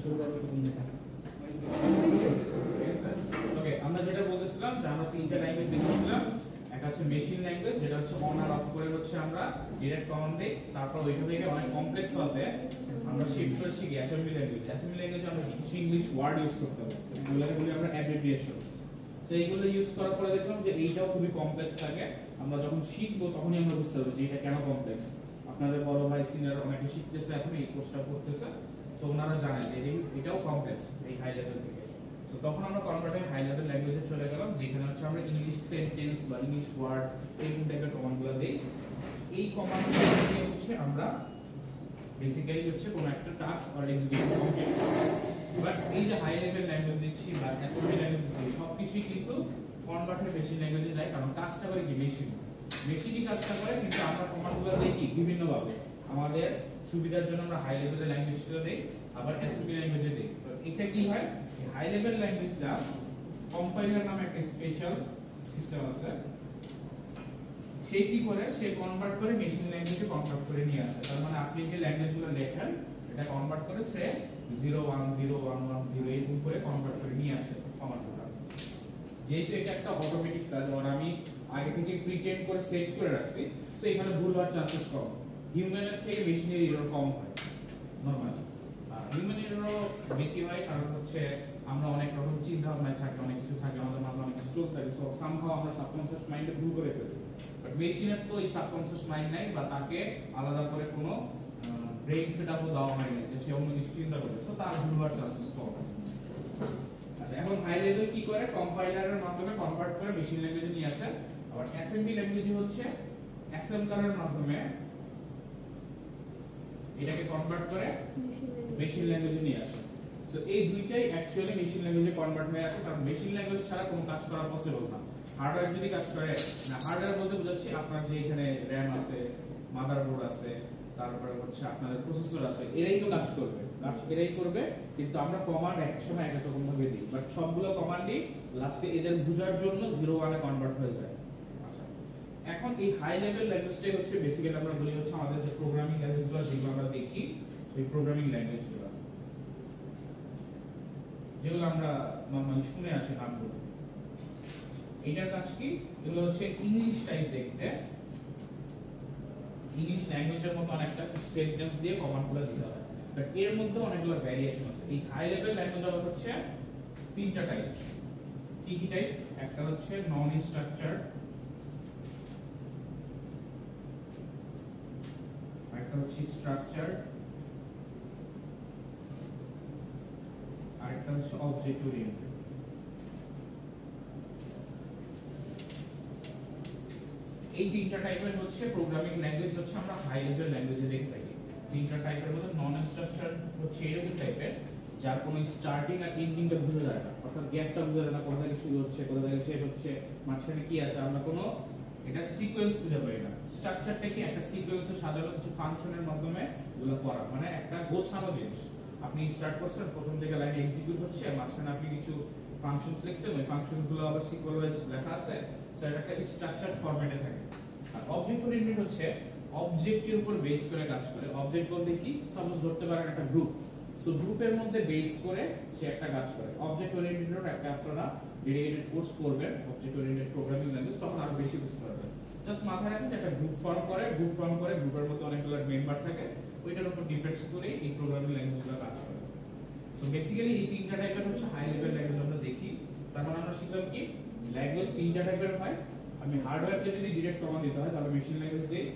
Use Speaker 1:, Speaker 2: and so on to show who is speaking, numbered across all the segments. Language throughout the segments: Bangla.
Speaker 1: শুরু করার প্রথম দেখা
Speaker 2: ওকে আমরা যেটা বলতেছিলাম যে আমরা তিনটা ল্যাঙ্গুয়েজ দেখেছিলাম। একটা হচ্ছে মেশিন ল্যাঙ্গুয়েজ, যেটা হচ্ছে অন আর অফ করে হচ্ছে আমরা ডিরেক্ট কমান্ড দিই। তারপর ওইটা থেকে অনেক কমপ্লেক্স হতে আমরা শিফট করে শিখি অ্যাসেম্বলি ল্যাঙ্গুয়েজ। অ্যাসেম্বলি ল্যাঙ্গুয়েজে আমরা কিছু ইংলিশ ওয়ার্ড ইউজ করতে হবে, এগুলোকে বলি আমরা অ্যাব্রিভিয়েশন। সো এইগুলো ইউজ করার পরে দেখলাম যে এইটাও খুবই কমপ্লেক্স থাকে। আমরা যখন শিখবো তখনই আমরা বুঝতে পারবো যে এটা কেন কমপ্লেক্স। আপনাদের বড় ভাই সিনিয়র অনেকে শিখতেছে, এখন এই কোর্সটা করতেছে, সো ওনারা জানেন যে এটাও কমপ্লেক্স এই হাই লেভেল থেকে। সো তখন আমরা কনভার্টেড হাই লেভেল ল্যাঙ্গুয়েজে চলে গেলাম, যেখানে হচ্ছে আমরা ইংলিশ সেন্টেন্স বা ইংলিশ ওয়ার্ড এরকম টাইপের কমান্ডগুলো দিই। এই কমান্ডগুলো দিয়ে হচ্ছে আমরা বেসিক্যালি হচ্ছে কোনো একটা টাস্ক আর এক্সিকিউট কমপ্লিট। বাট এই যে হাই লেভেল ল্যাঙ্গুয়েজ দিচ্ছি বা অ্যাসেম্বলি ল্যাঙ্গুয়েজ দিচ্ছি, সবকিছুই কিন্তু কনভার্টেড মেশিন ল্যাঙ্গুয়েজে যায়, কারণ কাজটা করে কি মেশিনই কাজটা করে, কিন্তু আমরা কমান্ডগুলো দেখি বিভিন্নভাবে। আমাদের সুবিধার জন্য আমরা হাই লেভেলের ল্যাঙ্গুয়েজটা দেই, আবার অ্যাসেম্বলি ল্যাঙ্গুয়েজে দেই। তো এটা কি হয়, হাই লেভেল ল্যাঙ্গুয়েজটা কম্পাইলার নামে একটা স্পেশাল সিস্টেম আছে, সে কি করে, সে কনভার্ট করে মেশিন ল্যাঙ্গুয়েজে কনভার্ট করে নিয়ে আসে। তার মানে আপনি যে ল্যাঙ্গুয়েজগুলো লেখেন এটা কনভার্ট করে সে 0101110 এরকম করে কনভার্ট করে নিয়ে আসে কমান্ডগুলো। যেহেতু এটা একটা অটোমেটিক কাজ, আর আমি আগে থেকে প্রিটেন্ড করে সেট করে রাখছি, সো এখানে ভুল হওয়ার চান্সেস কম। হিউম্যানের থেকে মেশিনের এরর কম হয় নরমালি, আর হিউম্যান এররও বেশি হয়, কারণ হচ্ছে আমরা অনেক রকম চিন্তা ভাবনায় থাকি, অনেক কিছু থাকে, আমাদের মাথায় অনেক কিছু চলতে থাকে, সো সামহাউ আমরা সাবকনশিয়াস মাইন্ডে ভুল করে ফেলি। বাট মেশিনের তো এই সাবকনশিয়াস মাইন্ড নাই, বা তাকে আলাদা করে কোনো ব্রেইন সেটআপও দেওয়া হয় না যে সে অন্য কিছু চিন্তা করবে, সো তার ভুল হওয়ার চান্সেস কম। আচ্ছা, এখন হাই লেভেল কি করে, কম্পাইলারের মাধ্যমে কনভার্ট করে মেশিন ল্যাঙ্গুয়েজে নিয়ে আসে। আবার অ্যাসেম্বলি ল্যাঙ্গুয়েজ হচ্ছে অ্যাসেম্বলারের মাধ্যমে এটাকে কনভার্ট করে মেশিন ল্যাঙ্গুয়েজে নিয়ে আসে। সো এই দুইটাই অ্যাকচুয়ালি মেশিন ল্যাঙ্গুয়েজে কনভার্ট হয়ে আসে, কারণ মেশিন ল্যাঙ্গুয়েজ ছাড়া কোনো কাজ করা পসিবল না। হার্ডওয়্যার যদি কাজ করে না, হার্ডওয়্যার বলতে বোঝাচ্ছি আপনার যে এখানে র‍্যাম আছে, মাদারবোর্ড আছে, তারপরে হচ্ছে আপনাদের প্রসেসর আছে, এরাই তো কাজ করবে, এরাই করবে। কিন্তু আমরা কমান্ড এক সময় এক রকম ভাবে দিই, বাট সবগুলো কমান্ডই লাস্টে এদের বুঝার জন্য 0 1 এ কনভার্ট হয়ে যায়। আচ্ছা, এখন এই হাই লেভেল ল্যাঙ্গুয়েজটাই হচ্ছে বেসিক্যালি আমরা বলি হচ্ছে আমাদের যে প্রোগ্রামিং ল্যাঙ্গুয়েজগুলো যেগুলো আমরা দেখি, সেই প্রোগ্রামিং ল্যাঙ্গুয়েজগুলো যেগুলো আমরা নরমালি শুনে আসি নামগুলো। এটার কাজ কি, এগুলো হচ্ছে ইংলিশ টাইপ দেখতে, ইংলিশ ল্যাঙ্গুয়েজের মতো অনেকটা সেন্টেন্স দিয়ে কমান্ডগুলো দিতে হয়, বাট এর মধ্যে অনেকগুলো ভ্যারিয়েশন আছে। এই হাই লেভেল ল্যাঙ্গুয়েজ আবার হচ্ছে তিনটা টাইপ। কি কি টাইপ? একটা হচ্ছে নন স্ট্রাকচারড, একটা হচ্ছে স্ট্রাকচারড, আর একটা হচ্ছে অবজেক্ট ওরিয়েন্টেড। এই তিনটা টাইপের হচ্ছে প্রোগ্রামিং ল্যাঙ্গুয়েজ হচ্ছে আমরা হাই লেভেল ল্যাঙ্গুয়েজে দেখে থাকি। তিনটা টাইপের মধ্যে নন স্ট্রাকচার হচ্ছে এরকম টাইপের যার কোনো স্টার্টিং আর এন্ডিংটা বোঝা যায় না, অর্থাৎ গ্যাপটা বোঝা যায় না, কোথা থেকে শুরু হচ্ছে কোথা থেকে শেষ হচ্ছে, মাঝখানে কি আছে, আমরা কোনো এটা সিকোয়েন্স খুঁজে পাই না। স্ট্রাকচারটা কি, একটা সিকোয়েন্সে সাজানো কিছু ফাংশনের মাধ্যমে এগুলো করা, মানে একটা গোছানো জিনিস। আপনি স্টার্ট করছেন, প্রথম থেকে লাইন এক্সিকিউট হচ্ছে, মাঝখানে আপনি কিছু ফাংশনস লিখছেন, ওই ফাংশনগুলো আবার সিকোয়েন্স ওয়াইজ লেখা আছে, সেটা একটা স্ট্রাকচারড ফরম্যাটে থাকে। আর অবজেক্ট ওরিয়েন্টেড হচ্ছে অবজেক্টের উপর বেস করে কাজ করে। অবজেক্ট বলতে কি, সাপোজ ধরতে পারেন একটা গ্রুপ, সো গ্রুপের মধ্যে বেস করে সে একটা কাজ করে। অবজেক্ট ওরিয়েন্টেডের একটা আপনারা ডেডিকেটেড কোর্স করবেন, অবজেক্ট ওরিয়েন্টেড প্রোগ্রামিং ল্যাঙ্গুয়েজ, তখন আরো বেশি বুঝতে পারবেন। জাস্ট মাথায় রাখুন যে একটা গ্রুপ ফর্ম করে, গ্রুপের মধ্যে অনেকগুলো মেম্বার থাকে, ওইটার উপর ডিপেন্ডস করে এই প্রোগ্রামিং ল্যাঙ্গুয়েজগুলো কাজ করে। সো বেসিক্যালি এই তিনটা টাইপের হচ্ছে হাই লেভেল ল্যাঙ্গুয়েজ আমরা দেখি। তারপর আমরা শিখলাম কি, ল্যাঙ্গুয়েজ তিনটা টাইপের হয়। আমি হার্ডওয়্যারকে যদি ডিরেক্ট কমান্ড দিতে হয় তাহলে মেশিন ল্যাঙ্গুয়েজ দিই,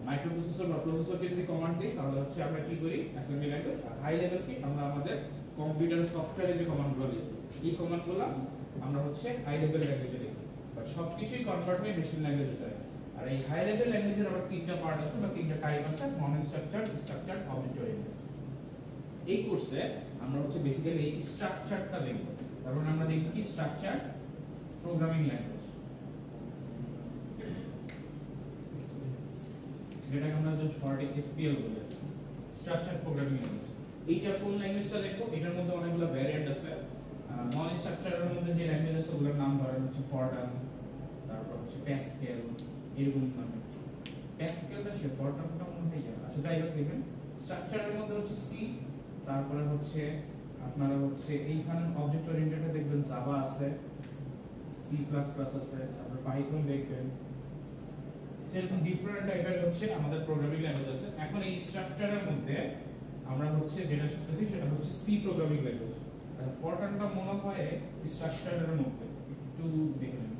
Speaker 2: মাইক্রোপ্রসেসর বা প্রসেসরকে যদি কমান্ড দিই তাহলে হচ্ছে আমরা কি করি, অ্যাসেম্বলি ল্যাঙ্গুয়েজ। আর হাই লেভেল কি, আমরা আমাদের কম্পিউটার সফটওয়্যারে যে কমান্ডগুলো লিখি, এই কমান্ডগুলো আমরা হচ্ছে হাই লেভেল ল্যাঙ্গুয়েজে লিখি, বাট সবকিছুই কনভার্ট হয়ে মেশিন ল্যাঙ্গুয়েজে যায়। আর এই হাই লেভেল ল্যাঙ্গুয়েজের আবার তিনটা পার্ট আছে বা তিনটা টাইপ আছে, নন স্ট্রাকচারড, স্ট্রাকচারড, অবজেক্ট ওরিয়েন্টেড। এই কোর্সে আমরা হচ্ছে বেসিক্যালি এই স্ট্রাকচারটা দেখব। তারপর আমরা দেখব কি, স্ট্রাকচার প্রোগ্রামিং ল্যাঙ্গুয়েজ, যেটাকে আমরা শর্টে এসপিএল বলি, স্ট্রাকচার প্রোগ্রামিং ল্যাঙ্গুয়েজ। এইটা কোন ল্যাঙ্গুয়েজটা দেখবো, এটার মধ্যে অনেকগুলো ভ্যারিয়েন্ট আছে। নন স্ট্রাকচারের মধ্যে যে ল্যাঙ্গুয়েজ আছে ওগুলোর নাম ধরেন হচ্ছে ফরট্রান, তারপর হচ্ছে প্যাসকেল, এরকম নামে। প্যাসকেলটা সে ফরট্রানটা মনে হয়, আচ্ছা যাই হোক দেখেন। স্ট্রাকচারের মধ্যে হচ্ছে সি, তারপরে হচ্ছে আপনারা হচ্ছে এইখানে অবজেক্ট ওরিয়েন্টেডে দেখবেন জাভা আছে, সি প্লাস প্লাস আছে, তারপর পাইথন দেখবেন, সেরকম ডিফারেন্ট টাইপের হচ্ছে আমাদের প্রোগ্রামিং ল্যাঙ্গুয়েজ আছে। এখন এই স্ট্রাকচারের মধ্যে আমরা হচ্ছে যেটা শিখতেছি সেটা হচ্ছে সি প্রোগ্রামিং ল্যাঙ্গুয়েজ। আচ্ছা, ফরট্রানটা মনে হয় স্ট্রাকচারের মধ্যে একটু দেখে নেন।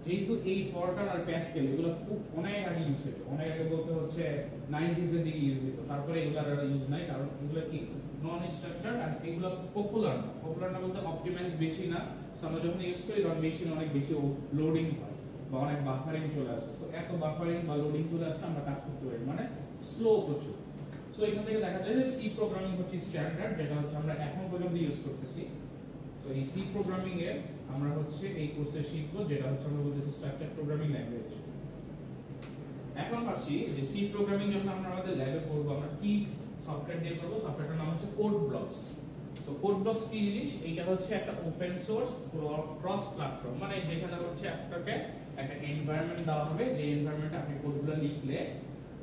Speaker 2: যেহেতু এই ফরট্রান আর প্যাসকেল এগুলো খুব অনেক আগে ইউজ হতো, অনেক আগে বলতে হচ্ছে 90s এর দিকে ইউজ হতো, তারপরে এগুলো আর ইউজ নাই, কারণ এগুলো কি নন স্ট্রাকচারড আর এগুলো পপুলার না। পপুলার না বলতে অপটিমাইজ বেশি না, আমরা যখন ইউজ করি তখন মেশিন অনেক বেশি লোডিং হয় বা অনেক বাফারিং চলে আসে। সো এত বাফারিং বা লোডিং চলে আসলে আমরা কাজ করতে পারি, মানে স্লো প্রচুর। সো এখান থেকে দেখা যায় যে সি প্রোগ্রামিং হচ্ছে স্ট্যান্ডার্ড, যেটা হচ্ছে আমরা এখন পর্যন্ত ইউজ করতেছি। সো এই সি প্রোগ্রামিং এ আমরা হচ্ছে এই কোর্সে শিখবো, যেটা হচ্ছে আমরা বলতেছি স্ট্রাকচার প্রোগ্রামিং ল্যাঙ্গুয়েজ। এখন আসি যে সি প্রোগ্রামিং যখন আমরা আমাদের ল্যাবে করব, আমরা কি সফটওয়্যার দিয়ে করব। সফটওয়্যারটার নাম হচ্ছে code blocks. So code blocks কি জিনিস? এইটা হচ্ছে একটা ওপেন সোর্স ক্রস প্ল্যাটফর্ম, মানে যেখানে হচ্ছে আপনাকে একটা এনভায়রনমেন্ট দেওয়া হবে, যে এনভায়রনমেন্টে আপনি কোডগুলো লিখলে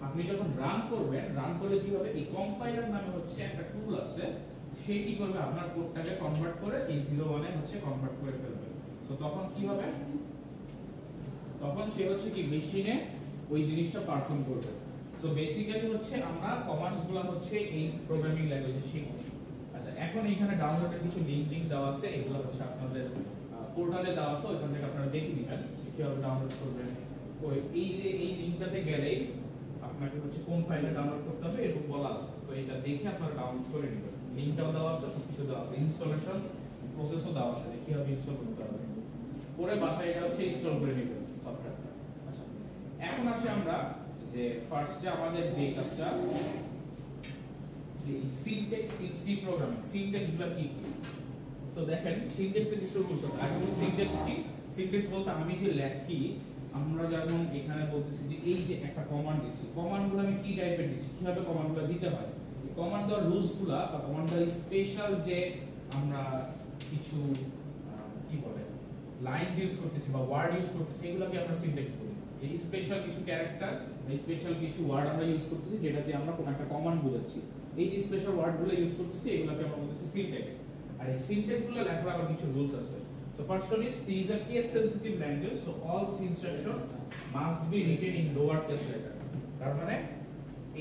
Speaker 2: আপনি যখন রান করবেন, রান করলে কি হবে, এই কম্পাইলার নামে হচ্ছে একটা টুল আছে, সে কি করবে আপনার কোডটাকে কনভার্ট করে এই 0 1 এ হচ্ছে কনভার্ট করে ফেলবে। সো তখন কি হবে, তখন সে হচ্ছে কি মেশিনে ওই জিনিসটা পারফর্ম করবে। সো বেসিক্যালি হচ্ছে আমরা কমান্ডসগুলো হচ্ছে এই প্রোগ্রামিং ল্যাঙ্গুয়েজে শিখব। আচ্ছা, এখন এখানে ডাউনলোডের কিছু লিংক দেওয়া আছে, এগুলো হচ্ছে আপনাদের পোর্টালে দেওয়া আছে, ওইখান থেকে আপনারা দেখে নিবেন কিভাবে ডাউনলোড করবেন। ওই এই যে এই লিংকটাতে গেলেই আপনাকে হচ্ছে কোন ফাইলটা ডাউনলোড করতে হবে এরকম বলা আছে। সো এটা দেখে আপনারা ডাউনলোড করে নেবেন, লিংকটাও দেওয়া আছে, সবকিছু দেওয়া আছে, ইনস্টলেশন প্রসেসও দেওয়া আছে কিভাবে ইনস্টল করতে হবে, পরে বাসায় এটা হচ্ছে ইনস্টল করে নেবেন সফটওয়্যারটা। আচ্ছা, এখন আসি আমরা যে ফার্স্ট যে আমাদের যে কাজটা, যে সিনট্যাক্স ইন সি প্রোগ্রামিং, সিনট্যাক্সগুলো কি কি। সো দেখেন সিনট্যাক্সের কিছু রুলস আছে। আগে বলি সিনট্যাক্স কি। সিনট্যাক্স বলতে আমি যে লেখি, আমরা যেমন এখানে বলতেছি যে এই যে একটা কমান্ড দিচ্ছি, কমান্ডগুলো আমি কি টাইপের দিচ্ছি, কিভাবে কমান্ডগুলো দিতে হয়, এই কমান্ড দেওয়ার রুলসগুলো বা কমান্ডের স্পেশাল যে আমরা কিছু কি বলে লাইনস ইউজ করতেছি বা ওয়ার্ড ইউজ করতেছি, এগুলোকে আমরা সিনট্যাক্স বলি। যে স্পেশাল কিছু ক্যারেক্টার, স্পেশাল কিছু ওয়ার্ড আমরা ইউজ করতেছি, যেটা দিয়ে আমরা কোনো একটা কমান্ড বলেছি, এই যে স্পেশাল ওয়ার্ডগুলো ইউজ করতেছি এগুলোকে আমরা বলতেছি সিনট্যাক্স। আর এই সিনট্যাক্সগুলো লেখার আবার কিছু রুলস আছে। So first one is C is a case sensitive language, so all C instruction must be written in lower case letter. তার মানে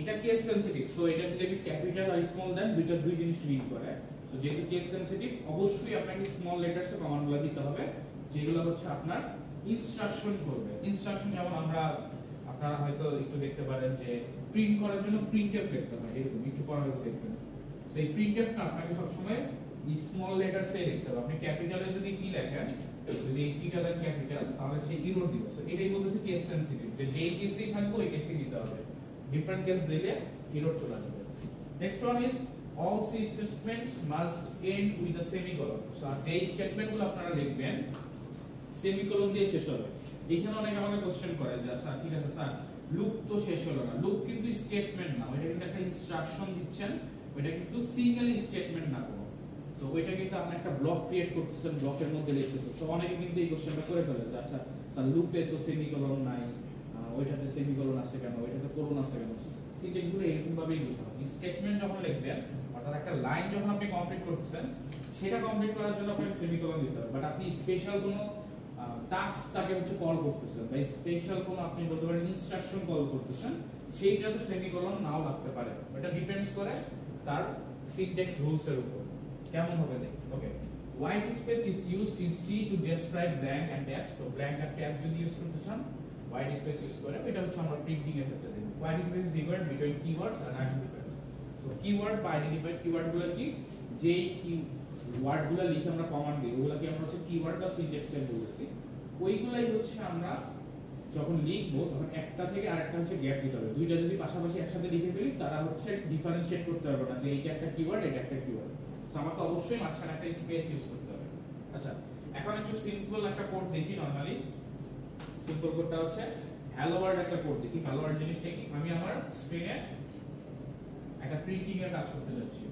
Speaker 2: এটা কেস সেনসিটিভ, সো এটা যদি ক্যাপিটাল আর স্মল দেন দুই জিনিস মিন করে। সো যেহেতু কেস সেনসিটিভ অবশ্যই আপনাকে স্মল লেটারসে কমান্ডগুলো দিতে হবে, যেগুলো হচ্ছে আপনার ইনস্ট্রাকশন করবে। ইনস্ট্রাকশন যেমন আমরা আপনারা হয়তো একটু দেখতে পারেন যে প্রিন্ট করার জন্য প্রিন্টএফ লিখতে হয়, এরকম একটু পরে দেখবেন। সেই প্রিন্টএফটা আপনাকে সবসময় স্মল লেটারসে লিখতে হবে। আপনি ক্যাপিটালে যদি কি লেখেন, যদি পিটা দেন ক্যাপিটাল, তাহলে সে এরর দিবে। সো এটাই বলতেছে কেস সেনসিটিভ, যে যেই কেসেই থাকবে ওই কেসেই দিতে হবে, ডিফারেন্ট কেস দিলে এরর চলে আসবে। Next one is all C statements must end with a semicolon. So যেই স্টেটমেন্টগুলো আপনারা লিখবেন সেমিকোলন দিয়ে শেষ হবে। এখানে অনেকে আমাকে কোশ্চেন করে যে আচ্ছা ঠিক আছে স্যার, লুপ তো শেষ হলো না, লুপ কিন্তু স্টেটমেন্ট না, ওইটা কিন্তু একটা ইনস্ট্রাকশন দিচ্ছেন, ওইটা কিন্তু সিঙ্গেল স্টেটমেন্ট না কোনো। সো ওইটা কিন্তু আপনি একটা ব্লক ক্রিয়েট করতেছেন, ব্লকের মধ্যে লিখতেছেন। সো অনেকে কিন্তু এই কোশ্চেনটা করে ফেলে যে আচ্ছা স্যার লুপে তো সেমিকোলন নাই, ওইটাতে সেমিকোলন আছে কেন, ওইটাতে কোলন আছে কেন। সিনট্যাক্সগুলো এরকম ভাবেই বুঝানো। স্টেটমেন্ট যখন লিখবেন, অর্থাৎ একটা লাইন যখন আপনি কমপ্লিট করতেছেন, সেটা কমপ্লিট করার জন্য আপনাকে সেমিকোলন দিতে হবে। বাট আপনি স্পেশাল কোনো টাস্কটাকে হচ্ছে কল করতেছেন বা স্পেশাল কোনো আপনি বলতে পারেন ইনস্ট্রাকশন কল করতেছেন, সেইটাতে সেমিকোলন নাও লাগতে পারে। এটা ডিপেন্ডস করে তার সিনট্যাক্স রুলস এর উপর কেমন হবে দেখুন। Okay, white space is used in C to describe blank and tabs. তো ব্ল্যাঙ্ক আর ট্যাব যদি ইউজ করতে চান হোয়াইট স্পেস ইউজ করে, এটা হচ্ছে আমরা প্রিন্টিং এর ক্ষেত্রে দেখব। White space is divided between keywords and identifiers. So keyword বা আইডেন্টিফায়ার, কিওয়ার্ডগুলো কি, যেই কি ওয়ার্ডগুলো লিখে আমরা কমান্ড দিই ওগুলোকে আমরা হচ্ছে কিওয়ার্ড বা সিনট্যাক্স টাইপ বলতেছি। ওইগুলাই হচ্ছে আমরা যখন লিখবো তখন একটা থেকে আরেকটা হচ্ছে গ্যাপ দিতে হবে। দুইটা যদি পাশাপাশি একসাথে লিখে ফেলি তারা হচ্ছে ডিফারেন্সিয়েট করতে পারবে না যে এইটা একটা কিওয়ার্ড, এটা একটা কিওয়ার্ড। সো আমাকে অবশ্যই মাঝখানে একটা স্পেস ইউজ করতে হবে। আচ্ছা, এখন একটু সিম্পল একটা কোড দেখি। নরমালি সিম্পল কোডটা হচ্ছে হ্যালো ওয়ার্ল্ড একটা কোড দেখি। হ্যালো ওয়ার্ল্ড জিনিসটা কি, আমি আমার স্ক্রিনে একটা প্রিন্টিং এর কাজ করতে যাচ্ছি।